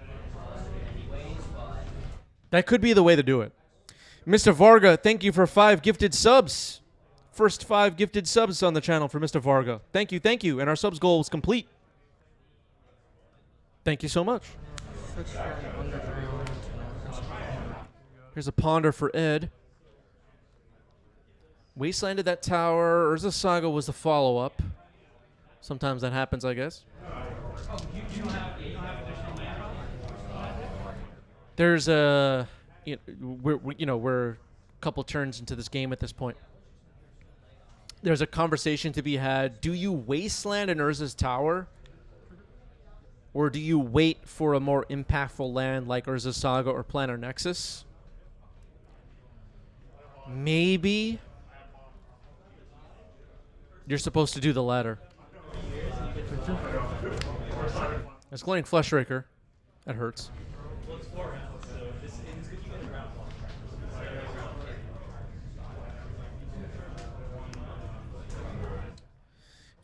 Speaker 1: That could be the way to do it. Mr. Varga, thank you for 5 gifted subs. First 5 gifted subs on the channel for Mr. Varga. Thank you, thank you. And our subs goal is complete. Thank you so much. Here's a ponder for Ed. Wastelanded that tower. Urza Saga was the follow-up. Sometimes that happens, I guess. There's a... we're a couple turns into this game at this point. There's a conversation to be had. Do you wasteland an Urza's Tower? Or do you wait for a more impactful land like Urza Saga or Planar Nexus? Maybe you're supposed to do the latter. It's playing Fleshraker. That hurts.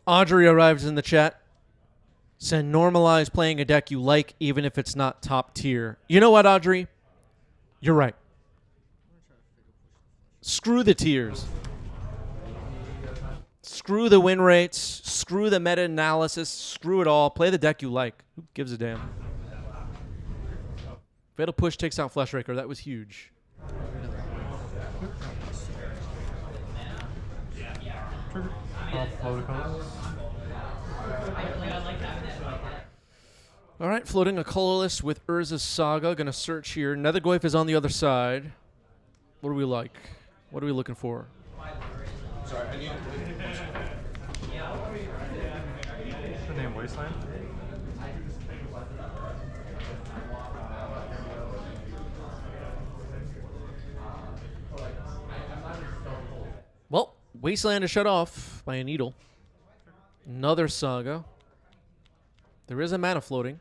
Speaker 1: Audrey arrives in the chat. Said normalize playing a deck you like even if it's not top tier. You know what, Audrey? You're right. Screw the tiers. Screw the win rates. Screw the meta-analysis. Screw it all. Play the deck you like. Who gives a damn? Fatal Push takes out Fleshraker. That was huge. All right, floating a colorless with Urza's Saga. Gonna search here. Nethergoyf is on the other side. What do we like? What are we looking for?
Speaker 3: Sorry, I need the name Wasteland.
Speaker 1: Well, Wasteland is shut off by a needle. Another Saga. There is a mana floating.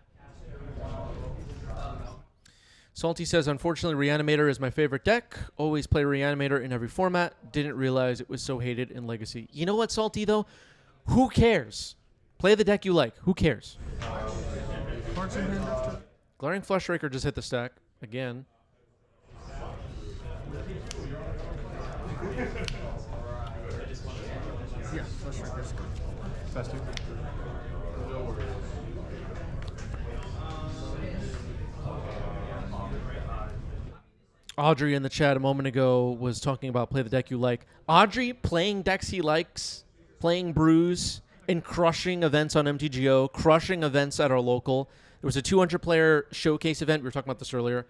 Speaker 1: Salty says, unfortunately, Reanimator is my favorite deck. Always play Reanimator in every format. Didn't realize it was so hated in Legacy. You know what, Salty, though? Who cares? Play the deck you like. Who cares? Glaring Fleshraker just hit the stack again.
Speaker 3: Yeah, Fleshraker's good. Best two.
Speaker 1: Audrey in the chat a moment ago was talking about play the deck you like. Audrey playing decks he likes, playing brews, and crushing events on MTGO, crushing events at our local. There was a 200-player showcase event. We were talking about this earlier.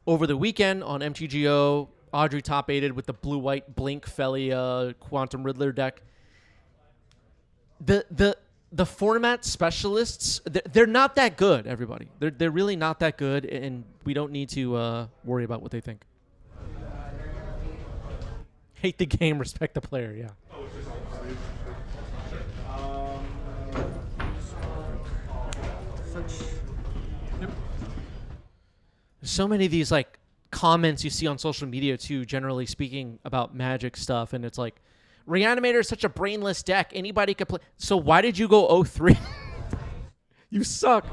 Speaker 1: Over the weekend on MTGO, Audrey top-aided with the blue-white Blink Felia Quantum Riddler deck. The format specialists, they're not that good, everybody. They're really not that good, and we don't need to worry about what they think. Hate the game, respect the player, yeah. There's so many of these like comments you see on social media too, generally speaking, about Magic stuff, and it's like, Reanimator is such a brainless deck. Anybody could play. So why did you go 0-3? You suck.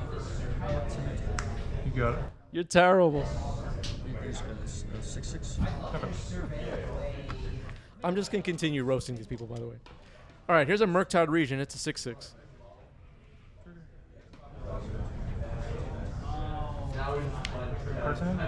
Speaker 3: You got it.
Speaker 1: You're terrible.
Speaker 6: 6/6.
Speaker 1: I'm just going to continue roasting these people, by the way. All right, here's a Murktide region. It's a 6/6.
Speaker 3: Person?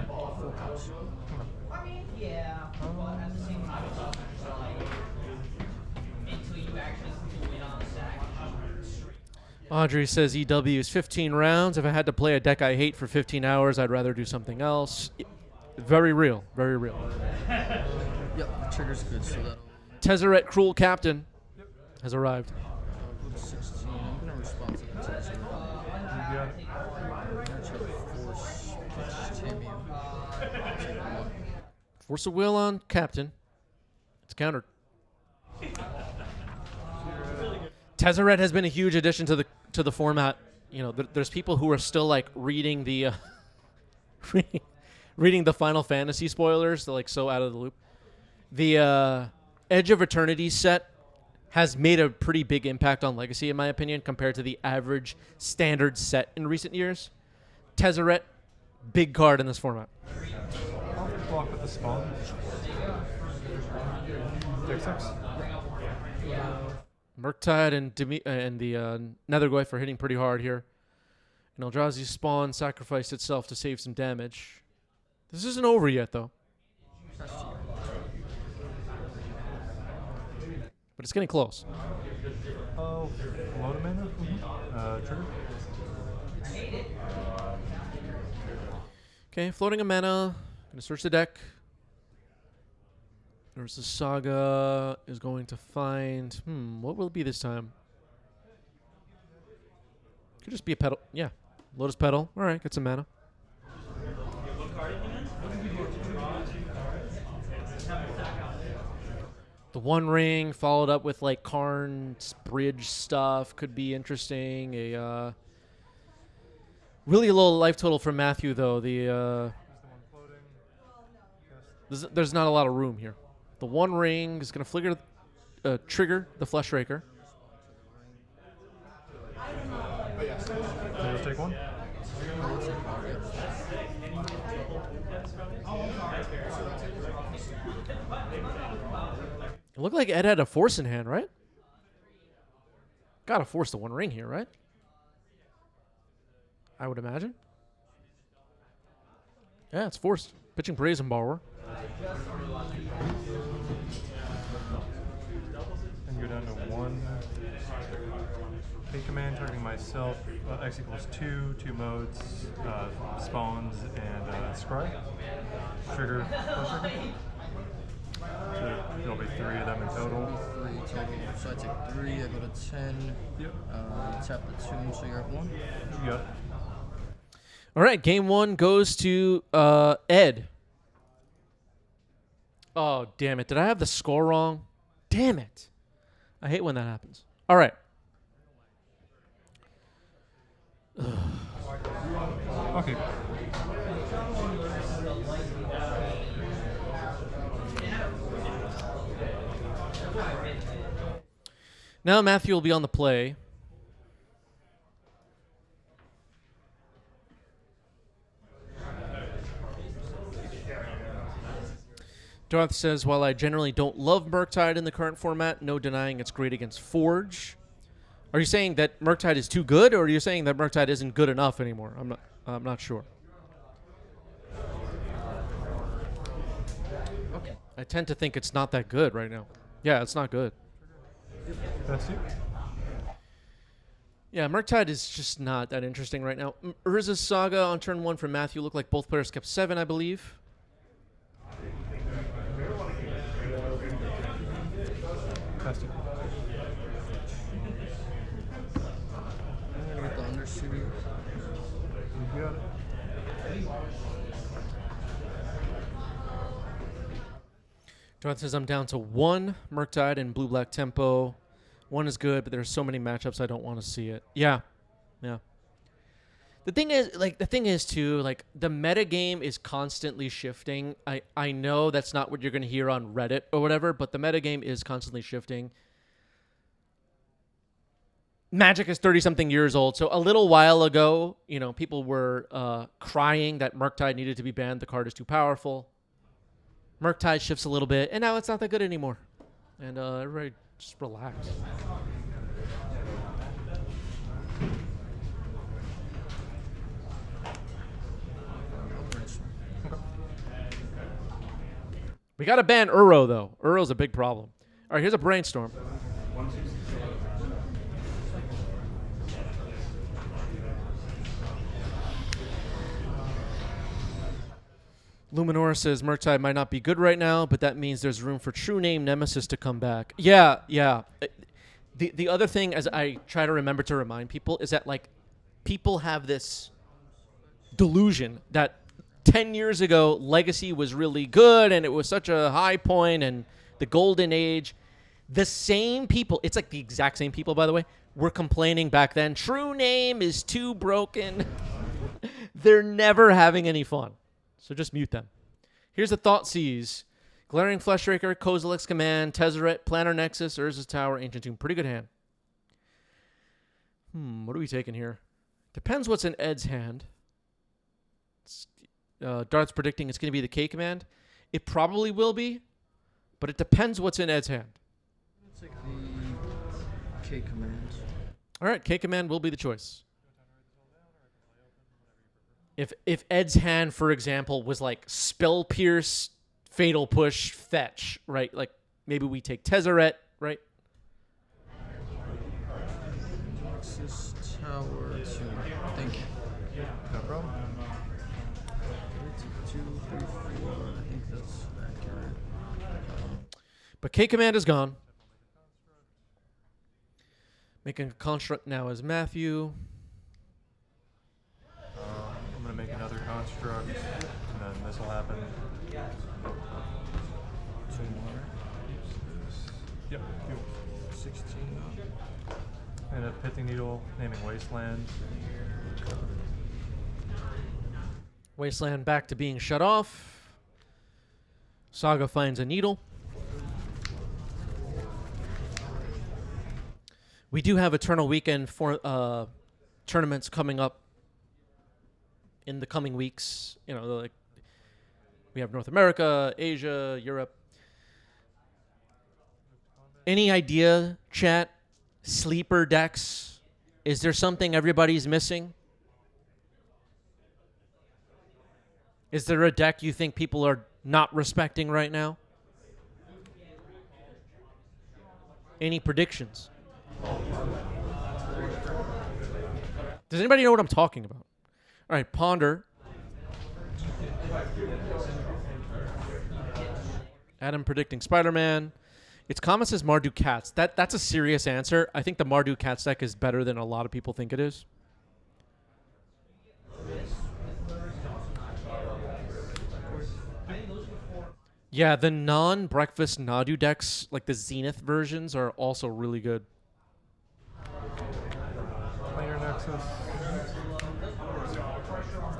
Speaker 1: Audrey says EW is 15 rounds. If I had to play a deck I hate for 15 hours, I'd rather do something else. Very real. Very real.
Speaker 6: Yep, the trigger's good, so that'll
Speaker 1: Tezzeret Cruel Captain has arrived.
Speaker 6: go to 16. I'm gonna respond to the text.
Speaker 3: You got it.
Speaker 6: I'm gonna try to force pitch Tamiya.
Speaker 1: Force a will on Captain. It's countered. Tezzeret has been a huge addition to the format. You know, there's people who are still like reading the reading the Final Fantasy spoilers. They're like so out of the loop. The Edge of Eternity set has made a pretty big impact on Legacy, in my opinion, compared to the average standard set in recent years. Tezzeret, big card in this format.
Speaker 3: I'll block with the spawn. Deck 6.
Speaker 1: Murktide and the Nethergoyf are hitting pretty hard here. And Eldrazi's spawn sacrificed itself to save some damage. This isn't over yet, though. But it's getting close.
Speaker 3: Oh, load a mana? Trigger?
Speaker 1: Okay, floating a mana. Gonna search the deck. There's the Saga is going to find... what will it be this time? Could just be a petal. Yeah, Lotus Petal. All right, get some mana. The One Ring followed up with like Karn's Bridge stuff could be interesting. A really low life total from Matthew though. There's not a lot of room here. The One Ring is going to trigger the Flesh Raker.
Speaker 3: You'll take one?
Speaker 1: It looked like Ed had a Force in hand, right? Gotta force the One Ring here, right? I would imagine. Yeah, it's forced. Pitching Brazen Borrower.
Speaker 3: And go down to 1. Take command targeting myself. X equals 2 modes, spawns, and scry. Trigger. So there'll be 3 of them in total.
Speaker 6: 3 total. So I take 3, I go to 10.
Speaker 3: Yep.
Speaker 6: Tap the tomb, so you're at 1.
Speaker 3: You got it.
Speaker 1: All right, game 1 goes to Ed. Oh, damn it. Did I have the score wrong? Damn it. I hate when that happens. All right.
Speaker 3: Okay.
Speaker 1: Now Matthew will be on the play. Darth says, while I generally don't love Murktide in the current format, no denying it's great against Forge. Are you saying that Murktide is too good, or are you saying that Murktide isn't good enough anymore? I'm not sure. I tend to think it's not that good right now. Yeah, it's not good.
Speaker 3: That's you.
Speaker 1: Yeah, Murktide is just not that interesting right now. Urza's Saga on turn 1 from Matthew looked like both players kept 7, I believe.
Speaker 3: That's you.
Speaker 6: I'm gonna get the Undercity.
Speaker 3: You got it.
Speaker 1: Jonathan says I'm down to 1 Murktide and blue-black tempo. 1 is good, but there's so many matchups I don't want to see it. Yeah. The thing is too, like, the meta game is constantly shifting. I know that's not what you're going to hear on Reddit or whatever, but the meta game is constantly shifting. Magic is 30-something years old, so a little while ago, people were crying that Murktide needed to be banned. The card is too powerful. Murktide shifts a little bit, and now it's not that good anymore. And everybody just relax. We got to ban Uro, though. Uro's a big problem. All right, here's a brainstorm. Luminora says Murktide might not be good right now, but that means there's room for True Name Nemesis to come back. Yeah. The other thing, as I try to remember to remind people, is that, like, people have this delusion that 10 years ago, Legacy was really good and it was such a high point and the golden age. The same people, it's like the exact same people, by the way, were complaining back then, True Name is too broken. They're never having any fun. So just mute them. Here's the Thoughtseize. Glaring Fleshraker, Kozilek's Command, Tezzeret, Planar Nexus, Urza's Tower, Ancient Tomb. Pretty good hand. What are we taking here? Depends what's in Ed's hand. Dart's predicting it's going to be the K command. It probably will be, but it depends what's in Ed's hand.
Speaker 6: It's like the K command.
Speaker 1: All right, K command will be the choice. If Ed's hand, for example, was like Spell Pierce, Fatal Push, Fetch, right? Like maybe we take Tezzeret, right?
Speaker 6: Nexus Tower 2. Thank you.
Speaker 3: No problem.
Speaker 6: 2, 3, 4. I think that's accurate.
Speaker 1: But K command is gone. Making a construct now as Matthew.
Speaker 3: I'm going to make another construct, and then this will happen.
Speaker 6: 2 more.
Speaker 3: Yep,
Speaker 6: 16.
Speaker 3: and a Pithing Needle, naming Wasteland.
Speaker 1: Wasteland back to being shut off. Saga finds a needle. We do have Eternal Weekend for tournaments coming up in the coming weeks. You know, like we have North America, Asia, Europe. Any idea, chat? Sleeper decks? Is there something everybody's missing? Is there a deck you think people are not respecting right now? Any predictions? Does anybody know what I'm talking about? All right, Ponder. Adam predicting Spider-Man. It's common says Mardu Cats. That's a serious answer. I think the Mardu Cats deck is better than a lot of people think it is. Yeah, the non-breakfast Nadu decks, like the Zenith versions, are also really good.
Speaker 3: Planar Nexus.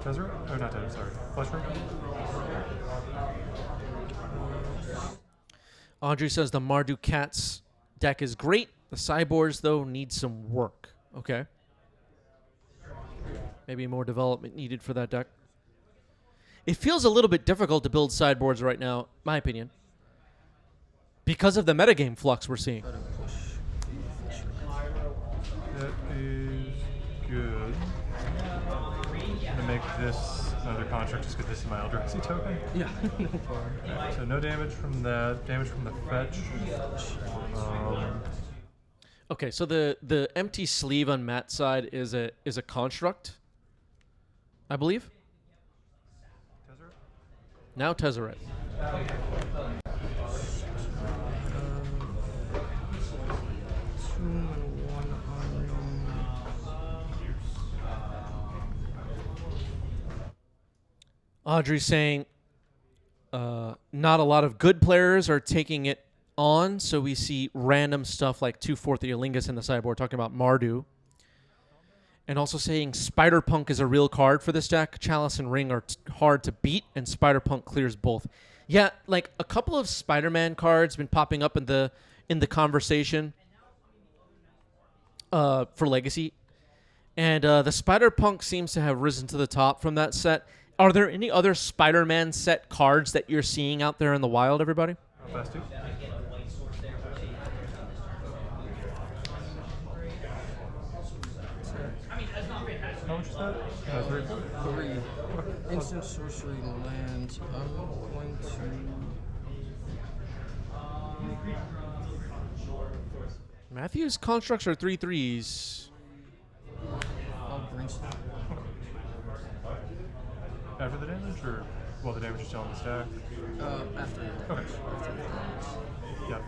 Speaker 3: Tezzeret? Oh, not Tezzeret, sorry. Fleshraker?
Speaker 1: Audrey says the Mardu Cats deck is great. The sideboards, though, need some work. Okay. Maybe more development needed for that deck. It feels a little bit difficult to build sideboards right now, my opinion, because of the metagame flux we're seeing.
Speaker 3: That is good. I'm going to make this another construct just because this is my Eldrazi token.
Speaker 6: Yeah, no problem.
Speaker 3: Okay, so no damage from that. Damage from the fetch.
Speaker 1: Okay, so the empty sleeve on Matt's side is a construct, I believe.
Speaker 3: Tezzeret?
Speaker 1: Now Tezzeret.
Speaker 6: 2 and 1 on
Speaker 1: Audrey's saying not a lot of good players are taking it on, so we see random stuff like 2/4 Eolingus in the sideboard, talking about Mardu. And also saying Spider-Punk is a real card for this deck. Chalice and Ring are hard to beat, and Spider-Punk clears both. Yeah, like a couple of Spider-Man cards been popping up in the conversation for Legacy. And the Spider-Punk seems to have risen to the top from that set. Are there any other Spider-Man set cards that you're seeing out there in the wild, everybody?
Speaker 3: Fast two. How much is that? 3.
Speaker 6: 3. Instant sorcery lands. I'm going to.
Speaker 1: Matthew's constructs are 3/3s.
Speaker 6: I'll brainstorm.
Speaker 3: After the damage, or well, the damage is still on the stack.
Speaker 6: After.
Speaker 3: Okay. Yeah.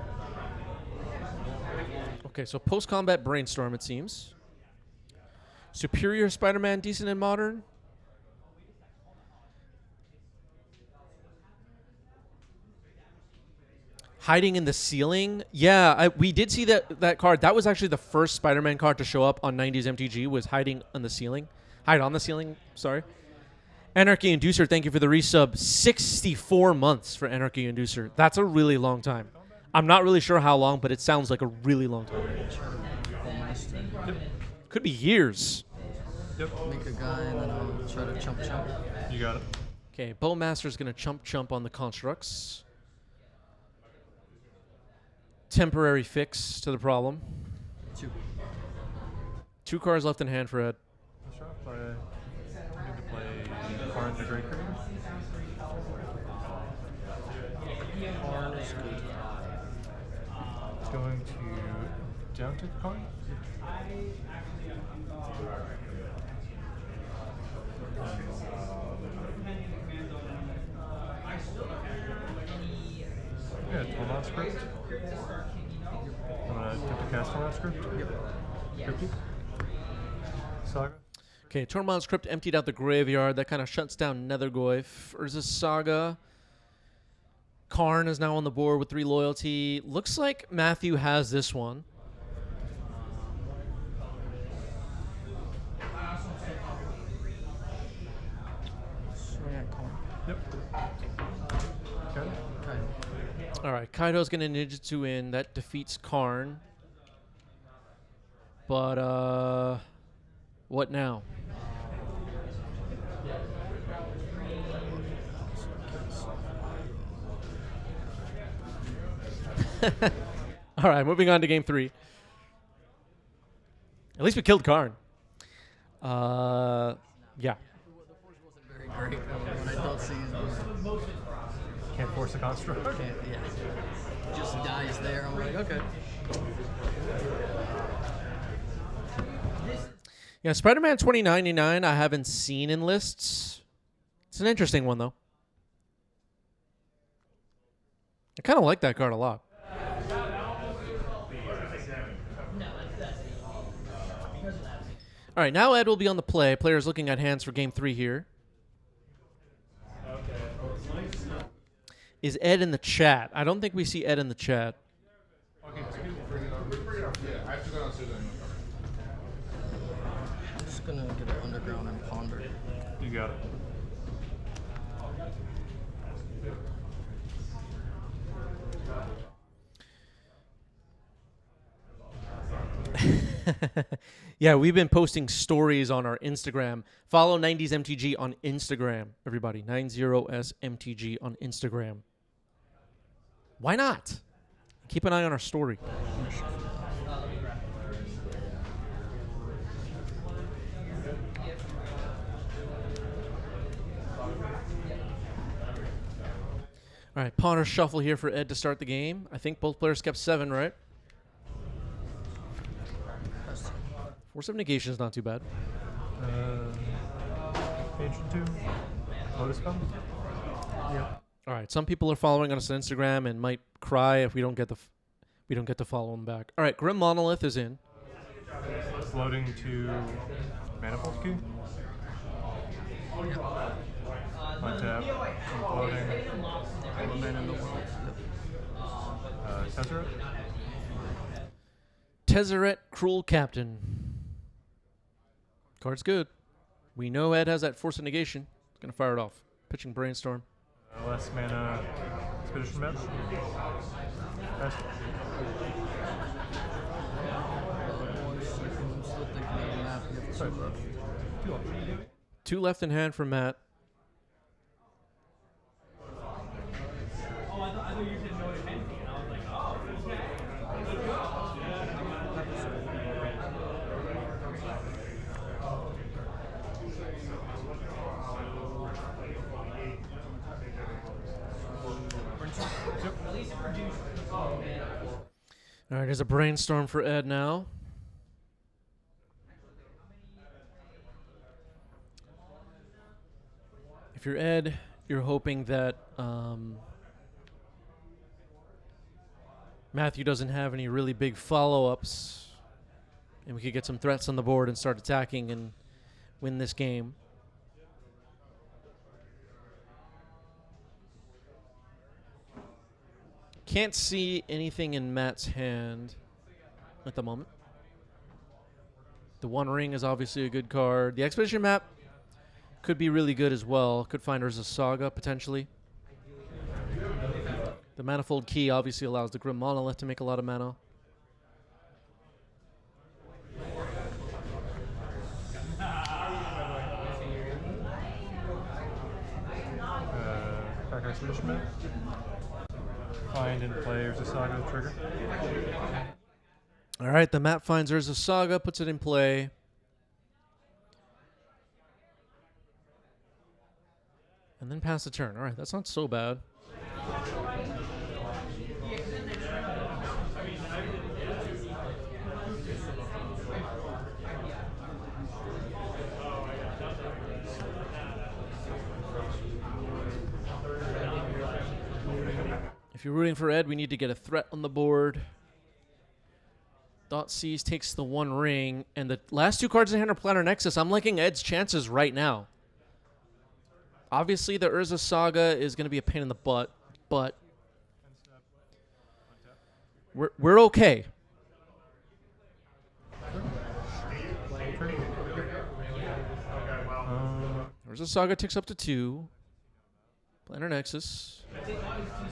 Speaker 1: Okay, so post-combat brainstorm, it seems. Superior Spider-Man, decent in modern. Hiding in the ceiling. Yeah, we did see that card. That was actually the first Spider-Man card to show up on 90s MTG, was hiding on the ceiling. Hide on the ceiling, sorry. Anarchy Inducer, thank you for the resub. 64 months for Anarchy Inducer. That's a really long time. I'm not really sure how long, but it sounds like a really long time. Could be years.
Speaker 3: Yep.
Speaker 6: Make a guy and then I'll try to chump.
Speaker 3: You got it.
Speaker 1: Okay, Bowmaster's going to chump on the constructs. Temporary fix to the problem.
Speaker 6: 2.
Speaker 1: 2 cards left in hand for Ed.
Speaker 3: Let's try to play. I need to play Karn the Great Creator. It's going to down to Karn. Yeah, Tormod script. I'm gonna attempt to cast Tormod script.
Speaker 6: Yep.
Speaker 3: Cryptic. Saga.
Speaker 1: Okay, Tormod's Crypt emptied out the graveyard. That kind of shuts down Nethergoyf. Urza's Saga. Karn is now on the board with 3 loyalty. Looks like Matthew has this one.
Speaker 6: Swing at Karn.
Speaker 3: Yep. Okay.
Speaker 6: Okay.
Speaker 1: All right, Kaido's going to Ninjutsu in. That defeats Karn. But, what now? All right, moving on to game 3. At least we killed Karn. Yeah.
Speaker 6: The force wasn't very great when I don't see his board.
Speaker 3: Can't force a construct.
Speaker 6: Yeah. Just dies there. I'm like, okay.
Speaker 1: Yeah, Spider-Man 2099 I haven't seen in lists. It's an interesting one, though. I kind of like that card a lot. All right, now Ed will be on the play. Players looking at hands for game 3 here. Is Ed in the chat? I don't think we see Ed in the chat.
Speaker 6: I'm just gonna get an underground and ponder.
Speaker 3: You got it.
Speaker 1: Yeah, we've been posting stories on our Instagram. Follow 90s MTG on Instagram, everybody. 90s MTG on Instagram. Why not? Keep an eye on our story. All right, Ponder shuffle here for Ed to start the game. I think both players kept 7, right? Force of negation is not too bad.
Speaker 3: Page 2. Lotus spell? Yeah.
Speaker 1: All right, some people are following us on Instagram and might cry if we don't get to follow them back. All right, Grim Monolith is in.
Speaker 3: Floating to Manifold Key. Untap. Floating.
Speaker 6: One man in the world.
Speaker 3: Tezzeret.
Speaker 1: Tezzeret, Cruel Captain. Card's good. We know Ed has that Force of negation. He's going to fire it off. Pitching Brainstorm.
Speaker 3: Last mana Expedition Map. Pass. Sorry, bro. 2 off.
Speaker 1: 2 left in hand for Matt.
Speaker 4: Oh, I thought you didn't know it had anything. And I was like, oh, okay.
Speaker 1: All right, there's a Brainstorm for Ed now. If you're Ed, you're hoping that Matthew doesn't have any really big follow-ups and we could get some threats on the board and start attacking and win this game. Can't see anything in Matt's hand at the moment. The One Ring is obviously a good card. The Expedition Map could be really good as well. Could find her as a Saga, potentially. The Manifold Key obviously allows the Grim Monolith to make a lot of mana.
Speaker 3: Back Expedition Map. Find and play Urza Saga trigger.
Speaker 1: All right, the map finds Urza Saga, puts it in play. And then pass the turn. All right, that's not so bad. If you're rooting for Ed, we need to get a threat on the board. Dot Seas takes the One Ring, and the last 2 cards in hand are Planar Nexus. I'm liking Ed's chances right now. Obviously, the Urza Saga is going to be a pain in the butt, but we're okay. Urza Saga takes up to 2. Planar Nexus.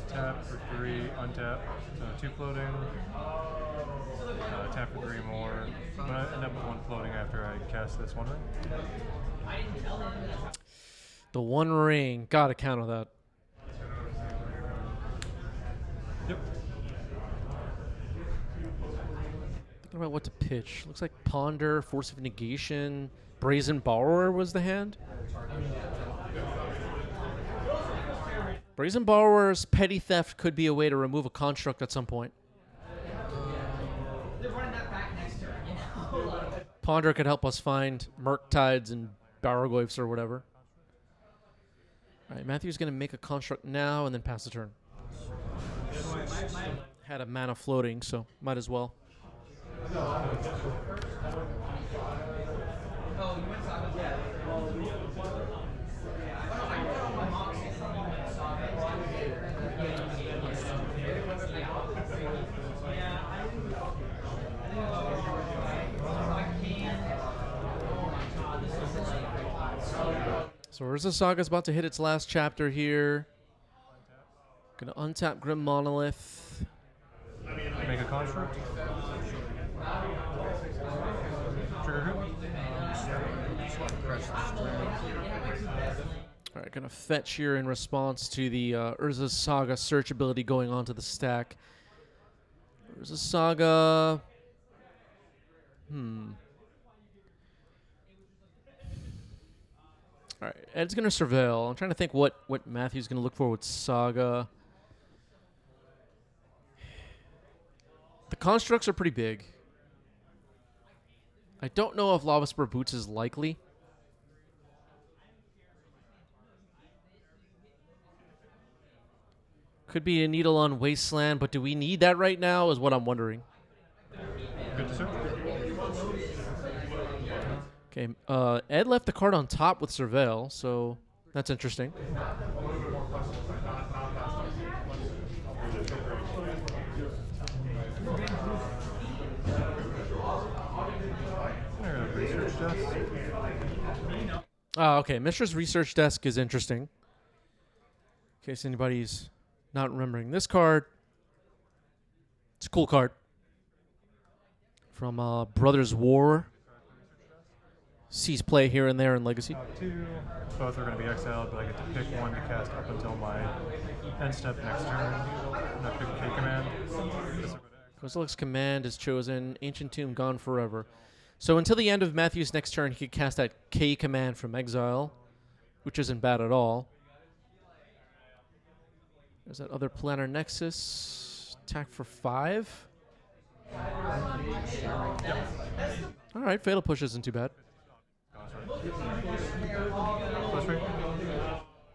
Speaker 3: Tap for 3, untap. So 2 floating. Tap for 3 more. I'm going to end up with 1 floating after I cast this One Ring.
Speaker 1: The One Ring. Gotta counter that.
Speaker 3: Yep.
Speaker 1: Thinking about what to pitch. Looks like Ponder, Force of Negation, Brazen Borrower was the hand. Brazen Borrower's Petty Theft could be a way to remove a construct at some point. Ponder could help us find Murktides and Barrogoyfs or whatever. All right, Matthew's going to make a construct now and then pass the turn. Had a mana floating, so might as well. So Urza Saga's about to hit its last chapter here. Gonna untap Grim Monolith.
Speaker 3: Make a construct. Trigger who?
Speaker 1: All right, gonna fetch here in response to the Urza Saga search ability going onto the stack. Urza Saga. All right, Ed's gonna surveil. I'm trying to think what Matthew's gonna look for with Saga. The constructs are pretty big. I don't know if Lava Spur Boots is likely. Could be a Needle on Wasteland, but do we need that right now is what I'm wondering.
Speaker 3: Good to see.
Speaker 1: Okay, Ed left the card on top with Surveil, so that's interesting.
Speaker 3: Research desk.
Speaker 1: Okay, Mishra's Research Desk is interesting. In case anybody's not remembering this card. It's a cool card. From Brothers War. Sees play here and there in Legacy.
Speaker 3: Two. Both are going to be exiled, but I get to pick one to cast up until my end step next turn. And I pick K command.
Speaker 1: Kozilek's Command is chosen. Ancient Tomb gone forever. So until the end of Matthew's next turn, he could cast that K command from exile, which isn't bad at all. There's that other Planar Nexus. Attack for 5. All right, Fatal Push isn't too bad.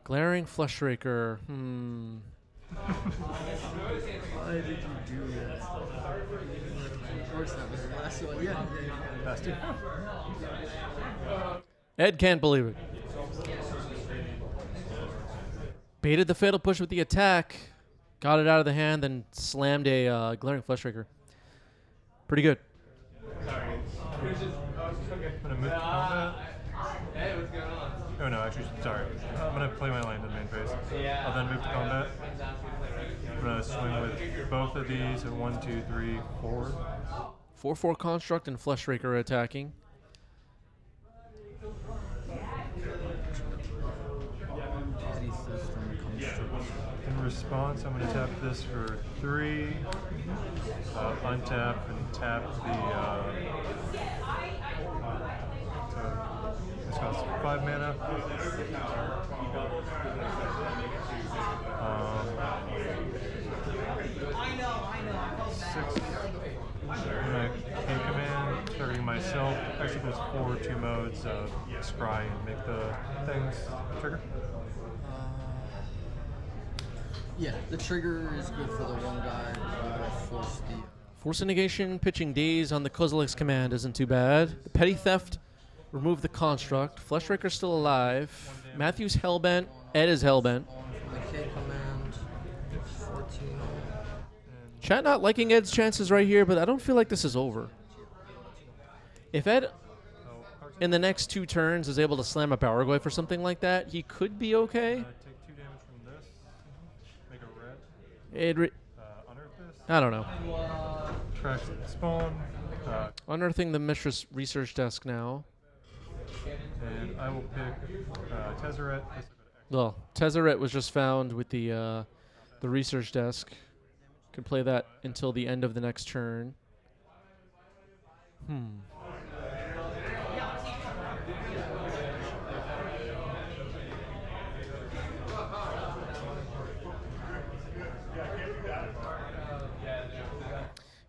Speaker 1: Glaring Fleshraker.
Speaker 6: Why did you do that? Of course that was the last one. Yeah.
Speaker 3: Last two.
Speaker 1: Ed can't believe it. Baited the Fatal Push with the attack. Got it out of the hand, then slammed a Glaring Fleshraker. Pretty good.
Speaker 3: I'm going to move to combat. Oh no, actually, sorry. I'm going to play my land in main phase. I'll then move to combat. I'm going to swing with both of these at 1, 2, 3, 4.
Speaker 1: 4/4 Construct and Fleshraker attacking.
Speaker 3: In response, I'm going to tap this for 3, untap and tap the. So this costs 5 mana. 6. I'm going to K command, targeting myself. Actually, there's 4 2 modes. Scry and make the things trigger.
Speaker 6: Yeah, the trigger is good for the one guy. Force the.
Speaker 1: Force a negation, pitching Daze on the Kozilek's Command isn't too bad. The Petty Theft, remove the Construct. Fleshraker's still alive. Matthew's Hellbent. Ed is Hellbent.
Speaker 6: The K command. 14.
Speaker 1: Chat not liking Ed's chances right here, but I don't feel like this is over. If Ed, in the next 2 turns, is able to slam a Power Glaive or something like that, he could be okay.
Speaker 3: Take 2 damage from this. Make a red. Unearth this.
Speaker 1: I don't know.
Speaker 3: Track spawn.
Speaker 1: Unearthing the Mishra's Research Desk now.
Speaker 3: And I will pick Tezzeret.
Speaker 1: Well, Tezzeret was just found with the Research Desk. Can play that until the end of the next turn.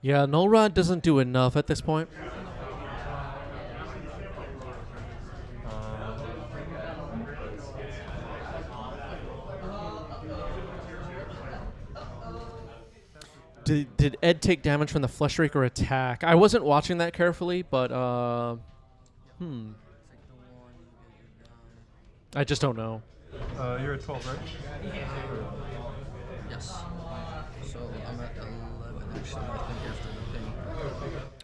Speaker 1: Yeah, Null Rod doesn't do enough at this point. Did Ed take damage from the Fleshraker attack? I wasn't watching that carefully, but I just don't know.
Speaker 3: You're at 12, right?
Speaker 6: Yes. So I'm at 11 actually, I think, after the ping.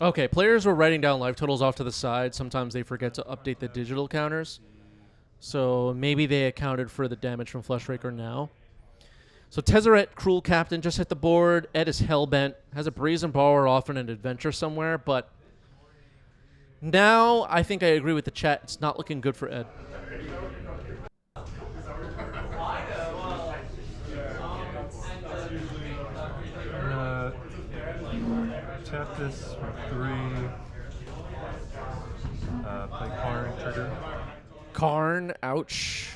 Speaker 1: Okay, players were writing down life totals off to the side. Sometimes they forget to update the digital counters. So maybe they accounted for the damage from Fleshraker now. So Tezzeret, Cruel Captain, just hit the board. Ed is Hellbent. Has a Brazen Borrower off in an adventure somewhere. But now I think I agree with the chat. It's not looking good for Ed.
Speaker 3: Tap this for 3. Play Karn, trigger.
Speaker 1: Karn, ouch.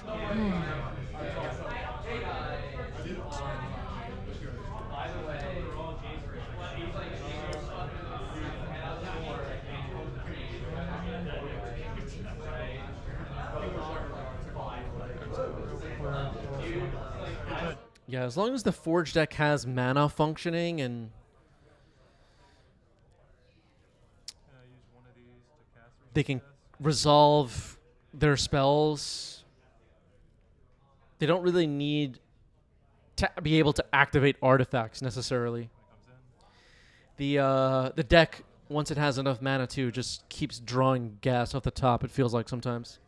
Speaker 1: Yeah, as long as the Forge deck has mana functioning and
Speaker 3: Use one of these to cast
Speaker 1: they can
Speaker 3: resist
Speaker 1: resolve their spells, they don't really need to be able to activate artifacts necessarily.
Speaker 3: when it comes in.
Speaker 1: The deck, once it has enough mana too, just keeps drawing gas off the top, it feels like sometimes.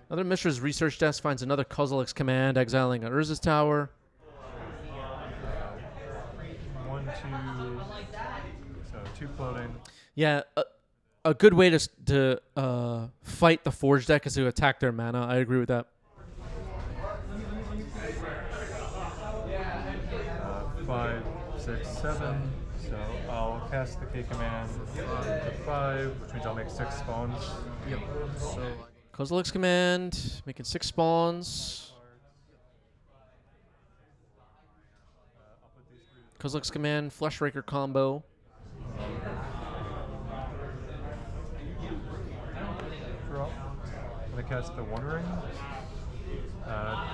Speaker 1: Another Mishra's research desk finds another Kozilek's command, exiling an Urza's tower.
Speaker 3: 1, 2. So 2 floating.
Speaker 1: Yeah, a good way to fight the Forge deck is to attack their mana. I agree with that.
Speaker 3: 5, 6, 7. So I'll cast the K command to 5, which means I'll make 6 spawns.
Speaker 6: Yep. So
Speaker 1: Kozilek's command, making 6 spawns.
Speaker 3: I'll put these 3
Speaker 1: Kozilek's command, Fleshraker combo.
Speaker 3: draw. I'm gonna cast the One Ring.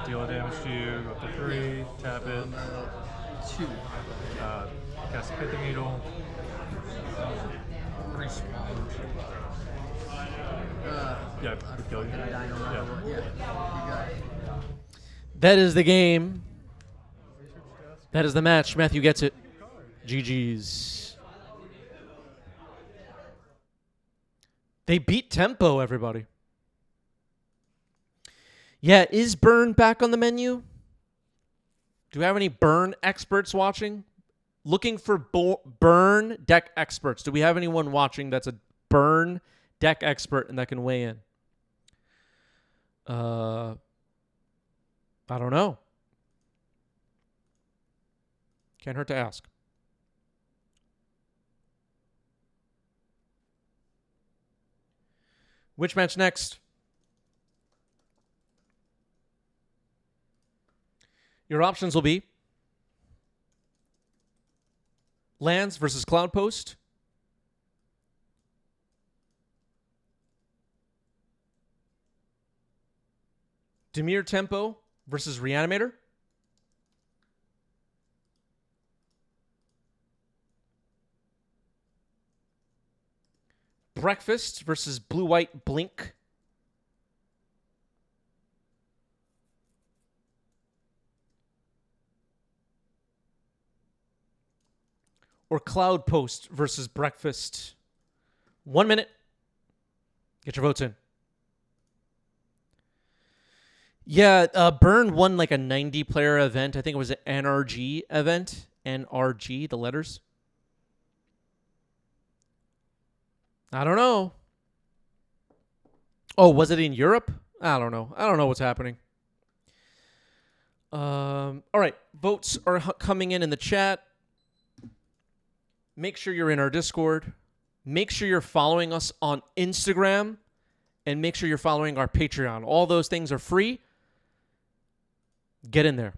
Speaker 3: Deal a damage to you. Go up to 3. Tap it.
Speaker 6: 2.
Speaker 3: Cast Pithing Needle.
Speaker 6: Respawn.
Speaker 3: Yeah, would kill you.
Speaker 6: Can I die no matter
Speaker 3: Yeah.
Speaker 6: what? Yeah. You got it.
Speaker 1: That is the game. That is the match. Matthew gets it. GG's. They beat Tempo, everybody. Yeah, is Burn back on the menu? Do we have any Burn experts watching? Looking for Burn deck experts. Do we have anyone watching that's a Burn deck expert and that can weigh in? I don't know. Can't hurt to ask. Which match next? Your options will be Lands versus Cloud Post, Dimir Tempo versus Reanimator, Breakfast versus Blue-White Blink, or Cloud Post versus Breakfast. 1 minute. Get your votes in. Yeah, Burn won like a 90-player event. I think it was an NRG event. NRG, the letters. I don't know. Oh, was it in Europe? I don't know. I don't know what's happening. All right. Votes are coming in the chat. Make sure you're in our Discord. Make sure you're following us on Instagram. And make sure you're following our Patreon. All those things are free. Get in there.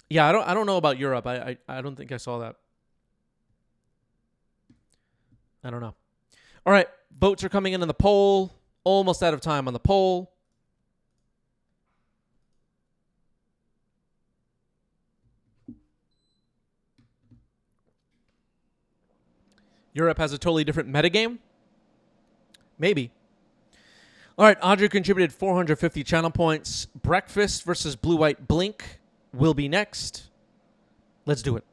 Speaker 1: Yeah, I don't know about Europe. I don't think I saw that. I don't know. All right, votes are coming in the poll. Almost out of time on the poll. Europe has a totally different metagame? Maybe. All right, Audrey contributed 450 channel points. Breakfast versus Blue-White Blink will be next. Let's do it.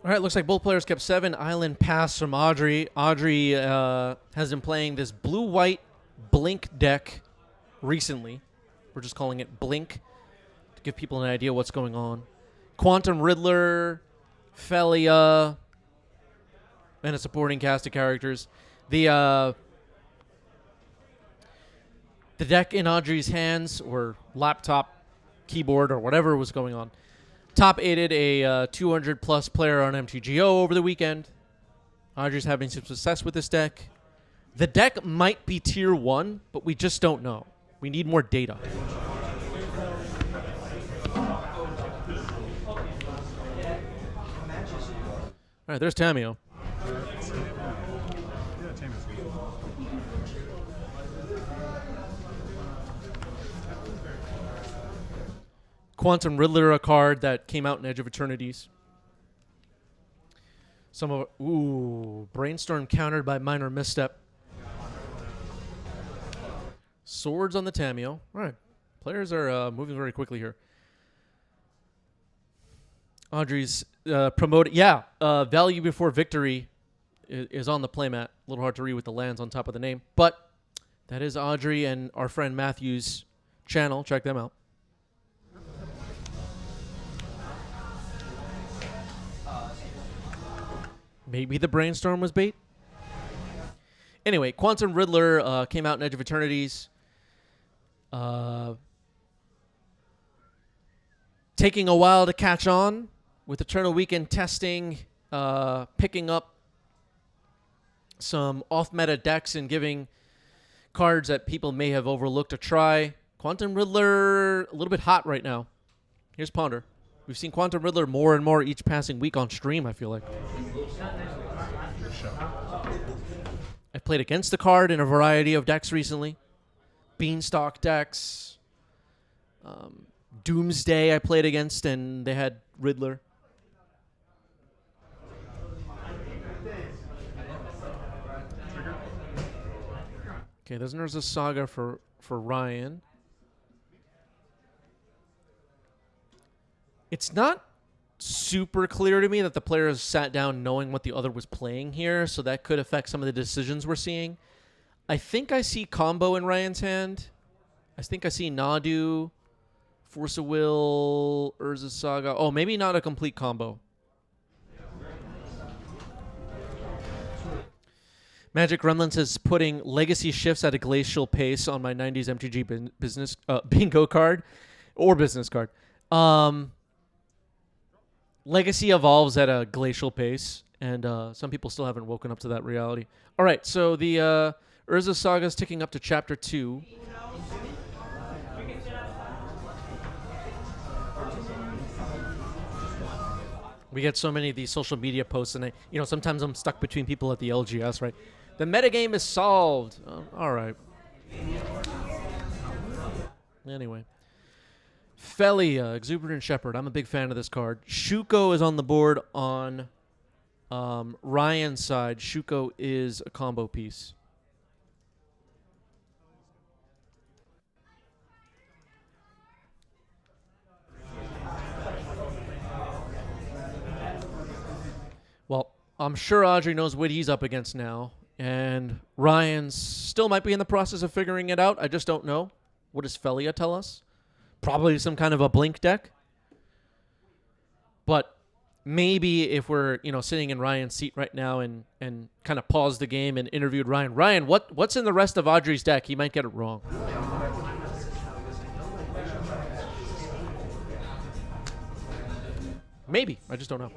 Speaker 1: All right, looks like both players kept 7. Island pass from Audrey. Audrey has been playing this Blue-White Blink deck recently. We're just calling it Blink to give people an idea what's going on. Quantum Riddler, Felia, and a supporting cast of characters. The deck in Audrey's hands, or laptop, keyboard, or whatever was going on, top aided a 200 plus player on MTGO over the weekend. Audrey's having some success with this deck. The deck might be tier 1, but we just don't know. We need more data. All right, there's Tamio.
Speaker 3: Yeah, team is good.
Speaker 1: Quantum Riddler, a card that came out in Edge of Eternities. Brainstorm countered by Minor Misstep. Swords on the Tamio. All right, players are moving very quickly here. Audrey's promoted. Value before victory is on the playmat. A little hard to read with the lands on top of the name, but that is Audrey and our friend Matthew's channel. Check them out. Maybe the brainstorm was bait. Anyway, Quantum Riddler came out in Edge of Eternities. Taking a while to catch on with Eternal Weekend testing, picking up some off-meta decks and giving cards that people may have overlooked a try. Quantum Riddler, a little bit hot right now. Here's Ponder. We've seen Quantum Riddler more and more each passing week on stream, I feel like. I've played against the card in a variety of decks recently. Beanstalk decks. Doomsday I played against, and they had Riddler. Okay, there's a Saga for Ryan. It's not super clear to me that the players sat down knowing what the other was playing here, so that could affect some of the decisions we're seeing. I think I see combo in Ryan's hand. I think I see Nadu, Force of Will, Urza Saga. Oh, maybe not a complete combo. Magic Gremlins is putting Legacy Shifts at a glacial pace on my 90s MTG business bingo card or business card. Legacy evolves at a glacial pace, and some people still haven't woken up to that reality. All right, so the Urza Saga is ticking up to Chapter 2. We get so many of these social media posts, and sometimes I'm stuck between people at the LGS, right? The metagame is solved. Oh, all right. Anyway. Felia, Exuberant Shepherd. I'm a big fan of this card. Shuko is on the board on Ryan's side. Shuko is a combo piece. Well, I'm sure Audrey knows what he's up against now, and Ryan still might be in the process of figuring it out. I just don't know. What does Felia tell us? Probably some kind of a blink deck. But maybe if we're, sitting in Ryan's seat right now and kind of paused the game and interviewed Ryan. Ryan, what's in the rest of Audrey's deck? He might get it wrong. Maybe. I just don't know.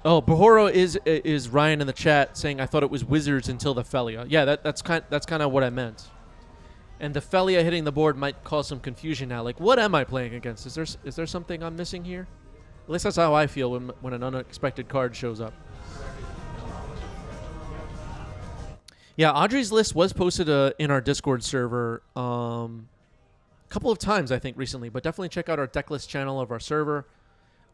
Speaker 1: Oh, Bahoro is Ryan in the chat saying I thought it was Wizards until the Felia. Yeah, that's kind of what I meant. And the Felia hitting the board might cause some confusion now. Like, what am I playing against? Is there something I'm missing here? At least that's how I feel when an unexpected card shows up. Yeah, Audrey's list was posted in our Discord server a couple of times, I think, recently. But definitely check out our deck list channel of our server.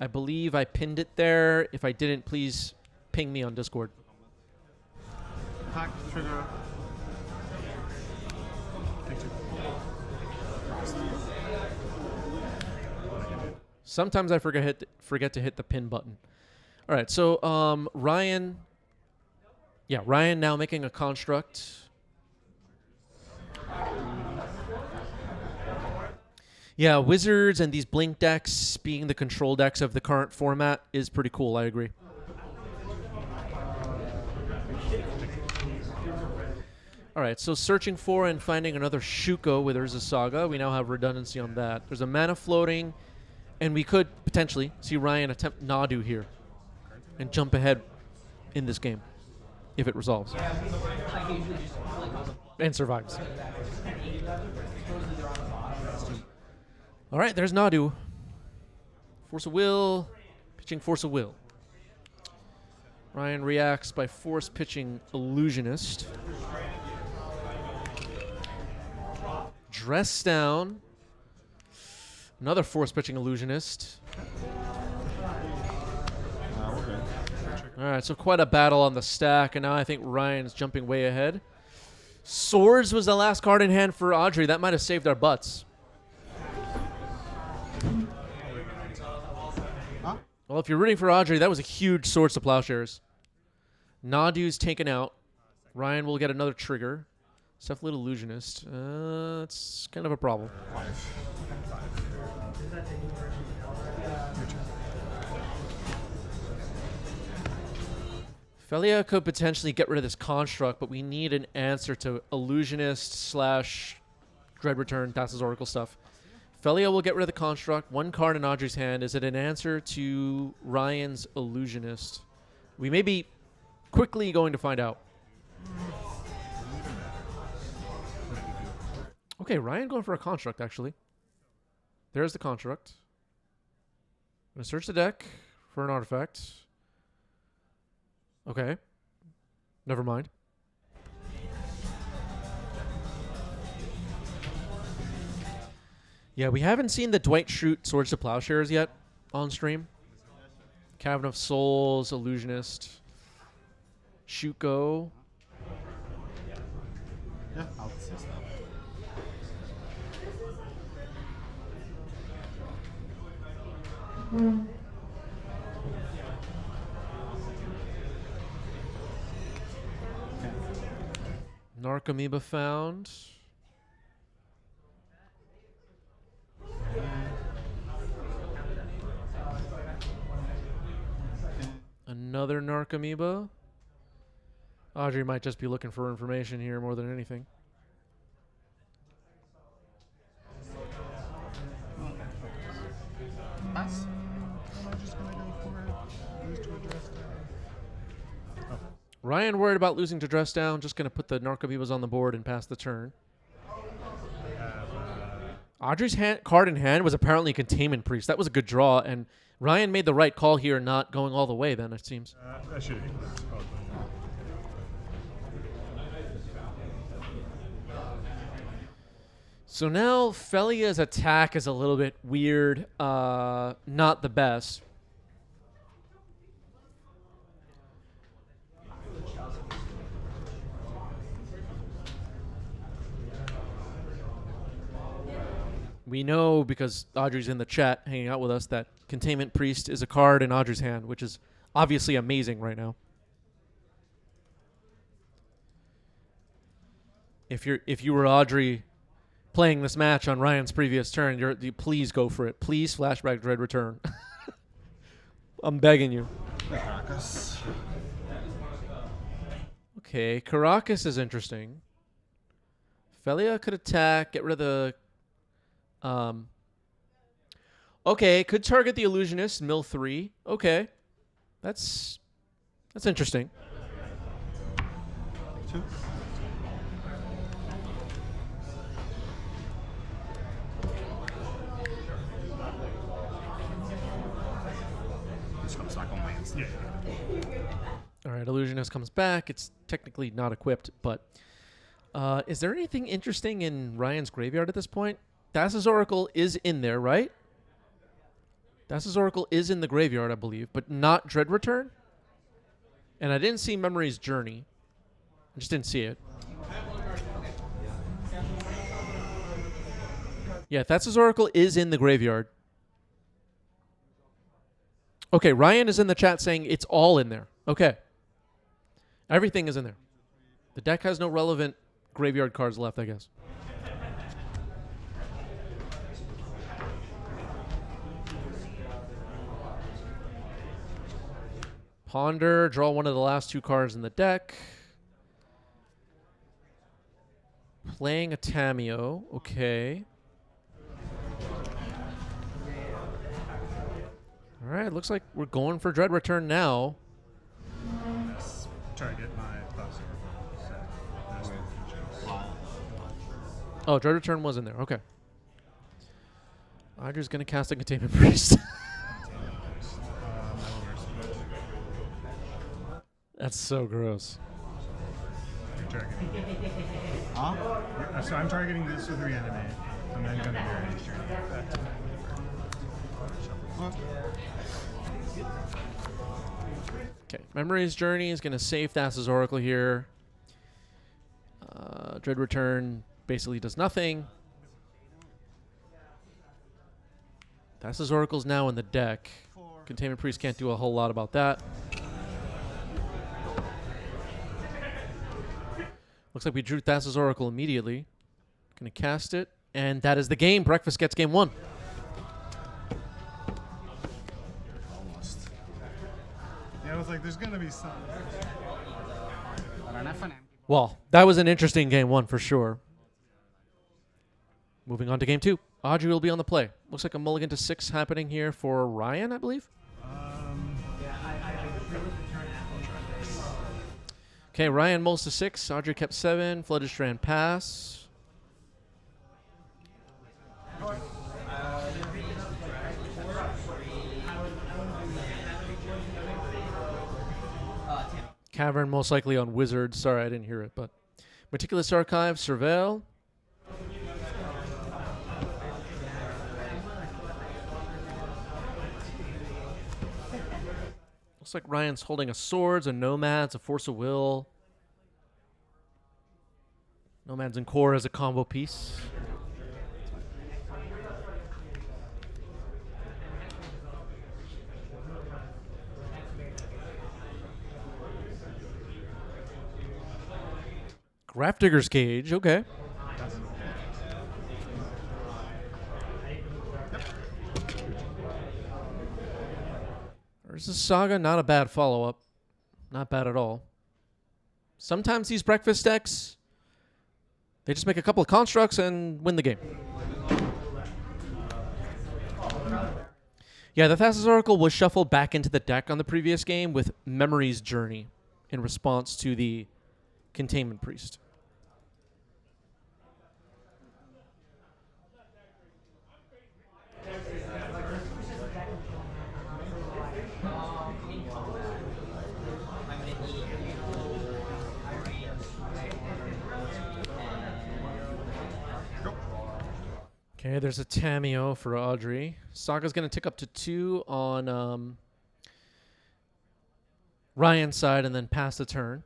Speaker 1: I believe I pinned it there. If I didn't, please ping me on Discord.
Speaker 3: Attack, trigger. Take 2.
Speaker 1: Sometimes I forget to hit the pin button. All right, so Ryan now making a construct. Yeah, Wizards and these Blink decks being the control decks of the current format is pretty cool. I agree. All right, so searching for and finding another Shuko with Urza Saga. We now have redundancy on that. There's a mana floating, and we could potentially see Ryan attempt Nadu here and jump ahead in this game if it resolves and survives. All right, there's Nadu. Force of Will, pitching Force of Will. Ryan reacts by force pitching Illusionist. Dress Down. Another force pitching Illusionist. All right, so quite a battle on the stack, and now I think Ryan's jumping way ahead. Swords was the last card in hand for Audrey. That might have saved our butts. Well, if you're rooting for Audrey, that was a huge Swords to Plowshares. Nadu's taken out. Ryan will get another trigger. Cephalid Illusionist. It's kind of a problem. Felia could potentially get rid of this construct, but we need an answer to Illusionist / Dread Return, Thassa's Oracle stuff. Felia will get rid of the construct. One card in Audrey's hand. Is it an answer to Ryan's Illusionist? We may be quickly going to find out. Okay, Ryan going for a construct, actually. There's the construct. I'm going to search the deck for an artifact. Okay. Never mind. Yeah, we haven't seen the Dwight Schrute Swords to Plowshares yet on stream. Cavern of Souls, Illusionist, Shuko.
Speaker 2: Yeah, I'll assist that.
Speaker 1: Narcomoeba found. Another Narcomoeba. Audrey might just be looking for information here more than anything. Ryan worried about losing to Dress Down. Just going to put the Narcomoebas on the board and pass the turn. Audrey's card in hand was apparently Containment Priest. That was a good draw, and Ryan made the right call here, not going all the way then, it seems.
Speaker 3: That should be.
Speaker 1: So now Felia's attack is a little bit weird. Not the best. We know, because Audrey's in the chat hanging out with us, that Containment Priest is a card in Audrey's hand, which is obviously amazing right now. If you were Audrey playing this match on Ryan's previous turn, you please go for it. Please flashback Dread Return. I'm begging you.
Speaker 2: Caracas.
Speaker 1: Okay, Caracas is interesting. Felia could attack, get rid of the... Okay, could target the Illusionist, mill 3. Okay. That's interesting.
Speaker 2: 2. This comes back on lands.
Speaker 3: Yeah.
Speaker 1: All right, Illusionist comes back. It's technically not equipped, but is there anything interesting in Ryan's graveyard at this point? Thassa's Oracle is in there, right? Thassa's Oracle is in the graveyard, I believe, but not Dread Return? And I didn't see Memory's Journey. I just didn't see it. Yeah, Thassa's Oracle is in the graveyard. Okay, Ryan is in the chat saying it's all in there. Okay. Everything is in there. The deck has no relevant graveyard cards left, I guess. Ponder, draw one of the last 2 cards in the deck. Playing a Tameo, okay. All right, looks like we're going for Dread Return now.
Speaker 3: Let's try to get my thoughts here.
Speaker 1: Oh, Dread Return was in there, okay. Audrey's going to cast a Containment Priest. That's so gross.
Speaker 3: You're targeting.
Speaker 6: Huh?
Speaker 3: So I'm targeting this with Reanimate. I'm then going to Mary's Journey. Back to
Speaker 1: Okay, Memory's Journey is going to save Thassa's Oracle here. Dread Return basically does nothing. Thassa's Oracle's now in the deck. Containment Priest can't do a whole lot about that. Looks like we drew Thassa's Oracle immediately. Gonna cast it, and that is the game. Breakfast gets game 1.
Speaker 3: almost. Yeah, I was like, there's going to be some.
Speaker 1: Well, that was an interesting game 1 for sure. Moving on to game 2. Audrey will be on the play. Looks like a mulligan to 6 happening here for Ryan, I believe. Okay, Ryan mulls to 6. Audrey kept 7. Flooded Strand pass. Cavern most likely on Wizard. Sorry, I didn't hear it, but Meticulous Archive, Surveil. Looks like Ryan's holding a Swords, a Nomads, a Force of Will. Nomads and Core as a combo piece. Grafdigger's Cage, okay. There's a Saga, not a bad follow-up. Not bad at all. Sometimes these breakfast decks, they just make a couple of constructs and win the game. Yeah, the Thassa's Oracle was shuffled back into the deck on the previous game with Memory's Journey in response to the Containment Priest. Okay, there's a Tameo for Audrey. Saga's going to tick up to 2 on Ryan's side and then pass the turn.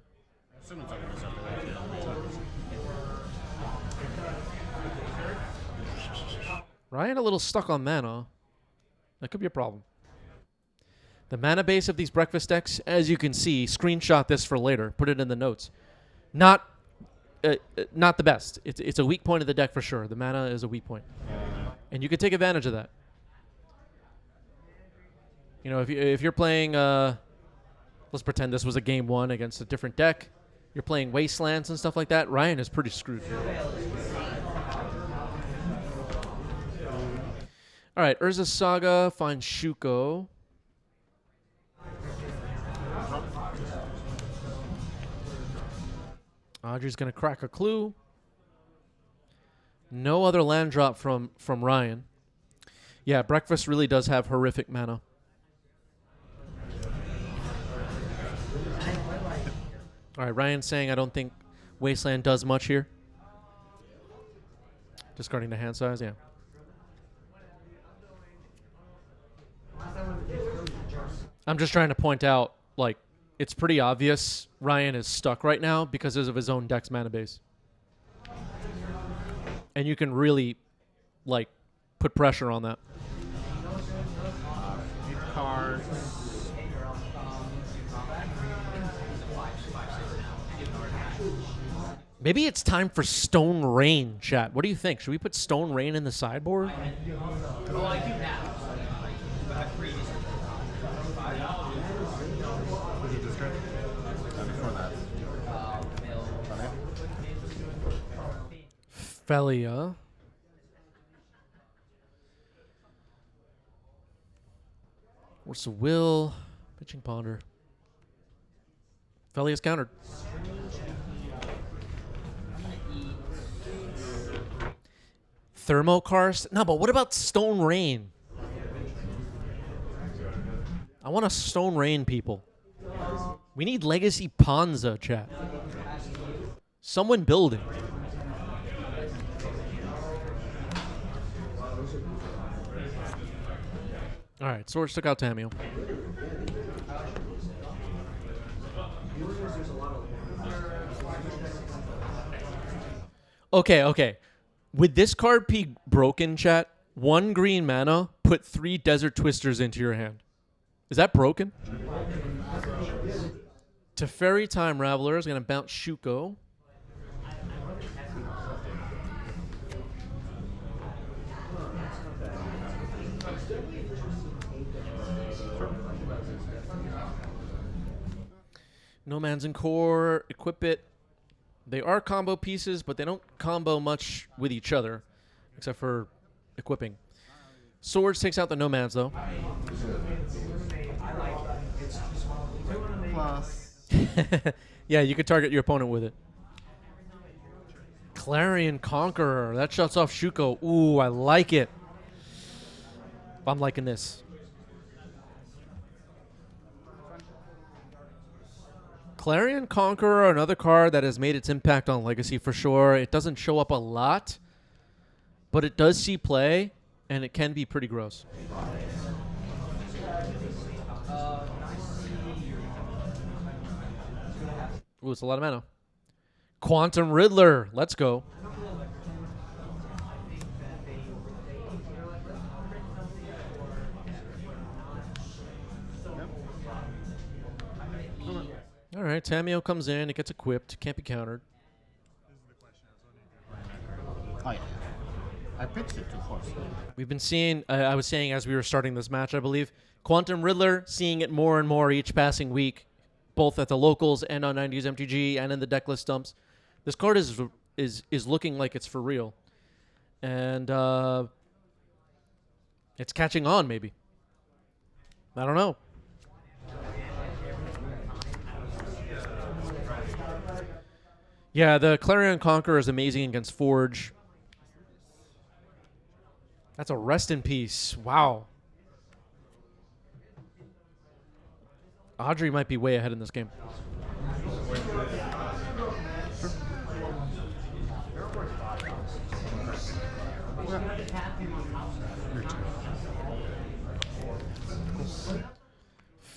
Speaker 1: Ryan a little stuck on mana. That could be a problem. The mana base of these breakfast decks, as you can see, screenshot this for later. Put it in the notes. Not the best. It's a weak point of the deck for sure. The mana is a weak point. And you can take advantage of that. You know, if you're playing, let's pretend this was a game 1 against a different deck. You're playing Wastelands and stuff like that. Ryan is pretty screwed. All right, Urza's Saga finds Shuko. Audrey's going to crack a clue. No other land drop from Ryan. Yeah, Breakfast really does have horrific mana. All right, Ryan's saying I don't think Wasteland does much here. Discarding the hand size, yeah. I'm just trying to point out, like, it's pretty obvious Ryan is stuck right now because of his own deck's mana base. And you can really, like, put pressure on that.
Speaker 2: Cards.
Speaker 1: Maybe it's time for Stone Rain, chat. What do you think? Should we put Stone Rain in the sideboard? Felia. Where's the will? Pitching Ponder. Felia's countered. Thermokarst? No, but what about Stone Rain? I want a Stone Rain, people. We need Legacy Ponza, chat. Someone build it. All right, Swords took out Tamio. Okay. With this card be broken, chat, 1 green mana, put 3 Desert Twisters into your hand. Is that broken? Teferi Time Raveler is going to bounce Shuko. No Man's in Core, equip it. They are combo pieces, but they don't combo much with each other, except for equipping. Swords takes out the Nomads, though.
Speaker 2: Plus.
Speaker 1: Yeah, you could target your opponent with it. Clarion Conqueror. That shuts off Shuko. Ooh, I like it. I'm liking this. Clarion Conqueror, another card that has made its impact on Legacy for sure. It doesn't show up a lot, but it does see play, and it can be pretty gross. Ooh, it's a lot of mana. Quantum Riddler. Let's go. All right, Tamio comes in. It gets equipped. Can't be countered.
Speaker 7: Oh, yeah. I pitched it to force.
Speaker 1: We've been seeing, I was saying as we were starting this match, I believe, Quantum Riddler, seeing it more and more each passing week, both at the locals and on 90s MTG and in the deck list dumps. This card is looking like it's for real. And it's catching on, maybe. I don't know. Yeah, the Clarion Conqueror is amazing against Forge. That's a rest in peace. Wow. Audrey might be way ahead in this game.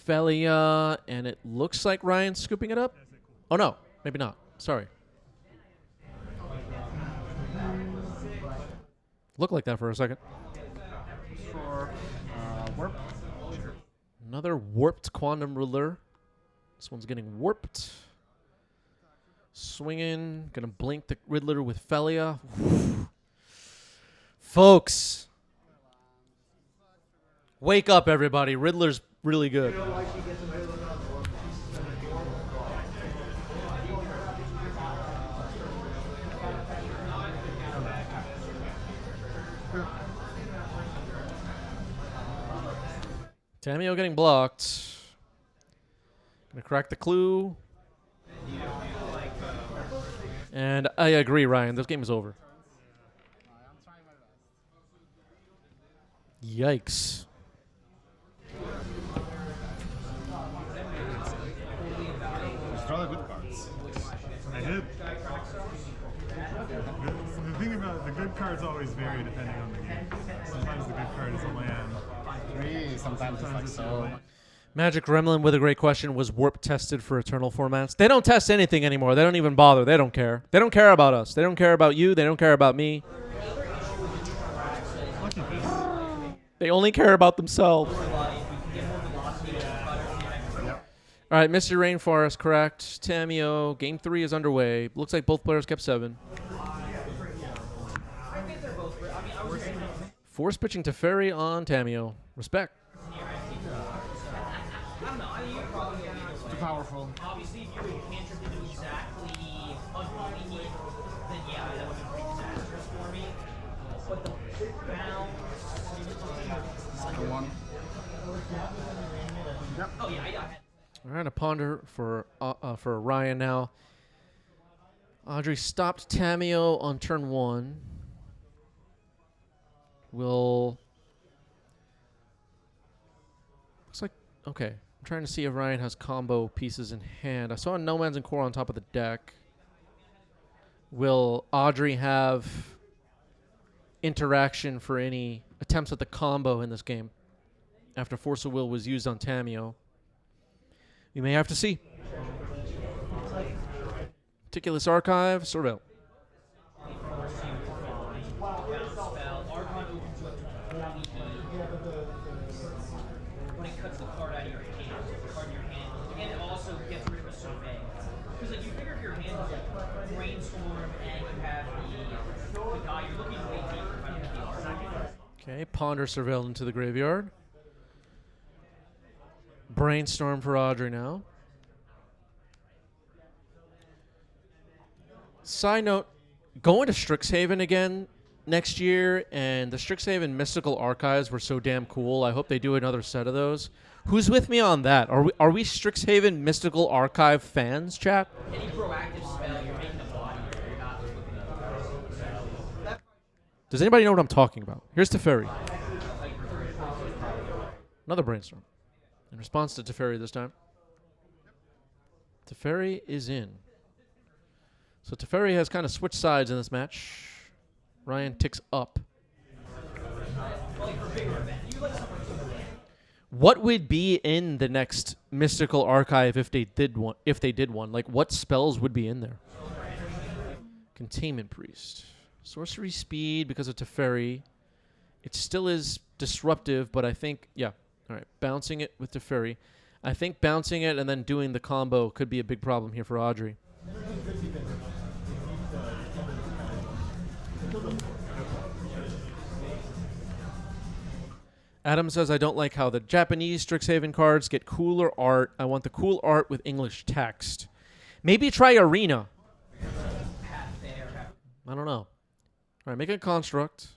Speaker 1: Felia, and it looks like Ryan's scooping it up. Oh, no. Maybe not. Sorry. Looked like that for a second.
Speaker 7: For warp.
Speaker 1: Another warped Quantum Ruler. This one's getting warped. Swinging. Gonna blink the Riddler with Felia. Folks. Wake up, everybody. Riddler's really good. Tamio getting blocked. Gonna crack the clue. And I agree, Ryan. This game is over. Yikes.
Speaker 7: Draw the good cards.
Speaker 3: I did. The thing about the good cards always vary depending on the game. Sometimes the good card is a land.
Speaker 7: 3, sometimes it's like so.
Speaker 1: Magic Gremlin with a great question. Was Warp tested for Eternal formats? They don't test anything anymore. They don't even bother. They don't care. They don't care about us. They don't care about you. They don't care about me. They only care about themselves. All right, Mr. Rainforest, correct. Tamio, game 3 is underway. Looks like both players kept 7. Force pitching to Ferry on Tamio. Respect.
Speaker 7: Too powerful.
Speaker 5: Obviously, if you would cantrip to do exactly what we need, then yeah, that would be pretty disastrous for me. But the bounce.
Speaker 7: Second one. Yep.
Speaker 5: Oh yeah, I had.
Speaker 1: All right, a ponder for Ryan now. Audrey stopped Tamio on turn 1. Looks like, okay. I'm trying to see if Ryan has combo pieces in hand. I saw Nomads and Core on top of the deck. Will Audrey have interaction for any attempts at the combo in this game after Force of Will was used on Tamio? We may have to see. Meticulous Archive, Sorville.
Speaker 5: When it cuts the card out of your hand, the card in your hand, and it also gets rid of a survey. Because like you figure if your hand is like brainstorm and you have the guy you're looking way deeper if I don't have the art.
Speaker 1: Okay, Ponder surveilled into the graveyard. Brainstorm for Audrey now. Side note, going to Strixhaven again next year, and the Strixhaven Mystical Archives were so damn cool. I hope they do another set of those. Who's with me on that? Are we Strixhaven Mystical Archive fans, chat?
Speaker 5: Any proactive spell, you're making a body, you're not just looking at.
Speaker 1: Does anybody know what I'm talking about? Here's Teferi. Another Brainstorm. In response to Teferi this time. Teferi is in. So Teferi has kind of switched sides in this match. Ryan ticks up. What would be in the next Mystical Archive if they did one? Like, what spells would be in there? Containment Priest. Sorcery Speed because of Teferi. It still is disruptive, but I think, yeah. All right, bouncing it with Teferi. I think bouncing it and then doing the combo could be a big problem here for Audrey. Adam says, I don't like how the Japanese Strixhaven cards get cooler art. I want the cool art with English text. Maybe try Arena. I don't know. All right, make a construct.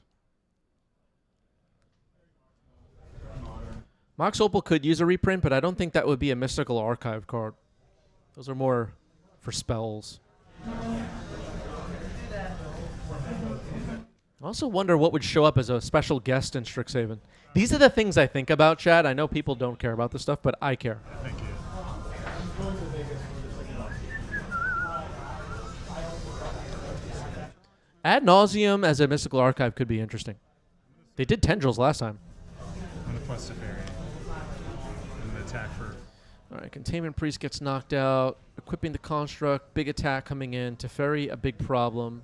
Speaker 1: Mox Opal could use a reprint, but I don't think that would be a Mystical Archive card. Those are more for spells. I also wonder what would show up as a special guest in Strixhaven. These are the things I think about, Chad. I know people don't care about this stuff, but I care.
Speaker 3: Thank you.
Speaker 1: Ad nauseum as a Mystical Archive could be interesting. They did Tendrils last time.
Speaker 3: I'm going to plus Teferi. And the attack for...
Speaker 1: All right, Containment Priest gets knocked out. Equipping the Construct. Big attack coming in. Teferi, a big problem.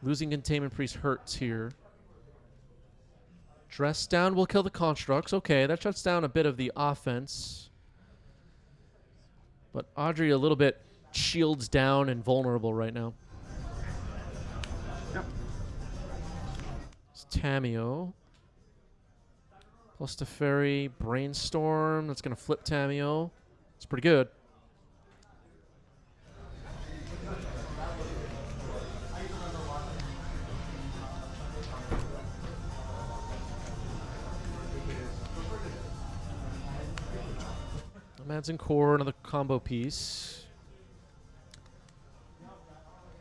Speaker 1: Losing Containment Priest hurts here. Dress down will kill the Constructs. Okay, that shuts down a bit of the offense. But Audrey a little bit shields down and vulnerable right now.
Speaker 7: Yep.
Speaker 1: It's Tamio. Plus Teferi, Brainstorm. That's going to flip Tamio. It's pretty good. Nomads and Core, another combo piece.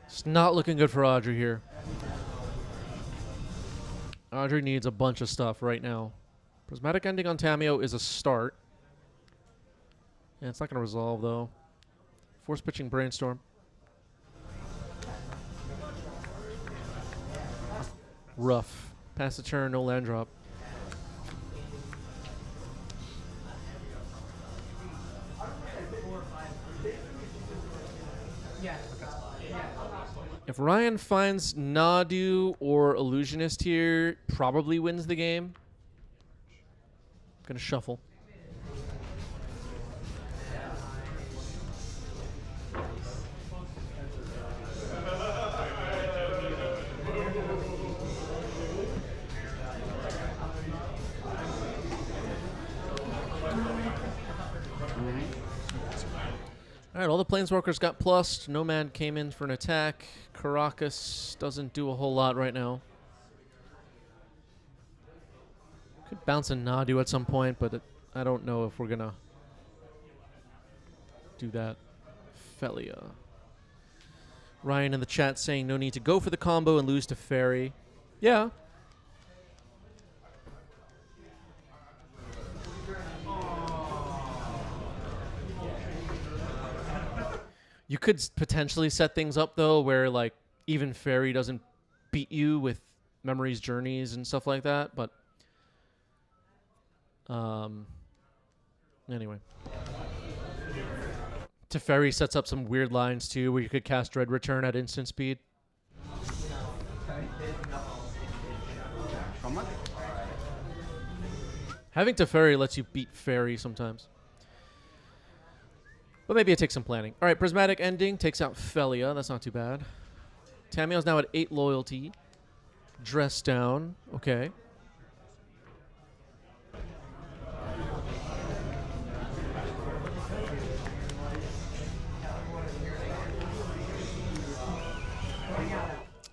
Speaker 1: It's not looking good for Audrey here. Audrey needs a bunch of stuff right now. Prismatic Ending on Tamio is a start. Yeah, it's not going to resolve, though. Force pitching Brainstorm. Rough. Pass the turn, no land drop. If Ryan finds Nadu or Illusionist here, probably wins the game. Gonna shuffle. All right, all the Planeswalkers got plussed. Nomad came in for an attack. Caracas doesn't do a whole lot right now. Could bounce a Nadu at some point, but I don't know if we're going to do that. Felia. Ryan in the chat saying no need to go for the combo and lose to Fairy. Yeah. You could potentially set things up, though, where, like, even Fairy doesn't beat you with Memories, Journeys, and stuff like that, but... Anyway. Teferi sets up some weird lines, too, where you could cast Dread Return at instant speed. Having Teferi lets you beat Fairy sometimes. But maybe it takes some planning. All right, Prismatic Ending takes out Felia. That's not too bad. Tamiyo's now at 8 loyalty. Dress down. Okay.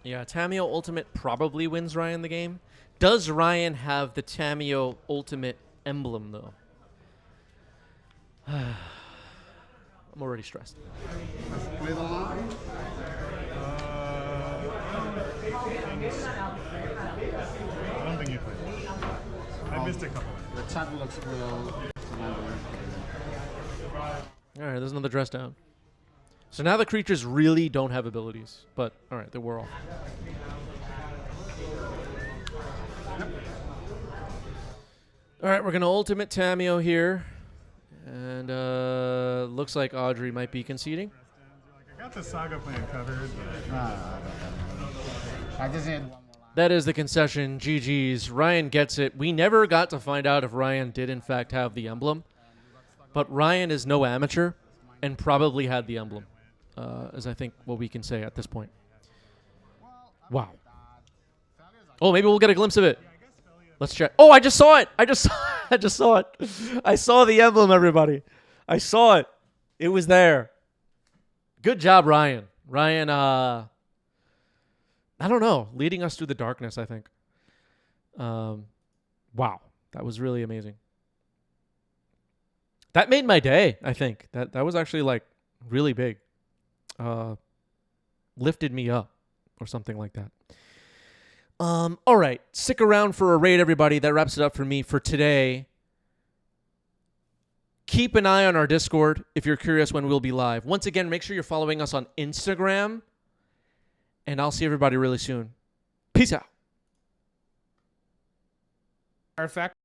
Speaker 1: Yeah, Tamiyo Ultimate probably wins Ryan the game. Does Ryan have the Tamiyo Ultimate emblem, though? I'm already stressed.
Speaker 7: Play the line.
Speaker 3: I don't think you played. I missed a couple.
Speaker 7: The chat looks real.
Speaker 1: All right, there's another dress down. So now the creatures really don't have abilities, but all right, they were off. All right, we're going to Ultimate Tamiyo here. And looks like Audrey might be conceding.
Speaker 3: I got the Saga plan covered.
Speaker 7: I just need one more line.
Speaker 1: That is the concession. GG's. Ryan gets it. We never got to find out if Ryan did, in fact, have the emblem. But Ryan is no amateur and probably had the emblem, is I think what we can say at this point. Wow. Oh, maybe we'll get a glimpse of it. Let's check. Oh, I just saw it. I just saw it. I saw the emblem, everybody. I saw it. It was there. Good job, Ryan. Ryan, I don't know, leading us through the darkness, I think. Wow. That was really amazing. That made my day, I think. That was actually, like, really big. Lifted me up or something like that. All right. Stick around for a raid, everybody. That wraps it up for me for today. Keep an eye on our Discord if you're curious when we'll be live. Once again, make sure you're following us on Instagram. And I'll see everybody really soon. Peace out.
Speaker 4: Artifact.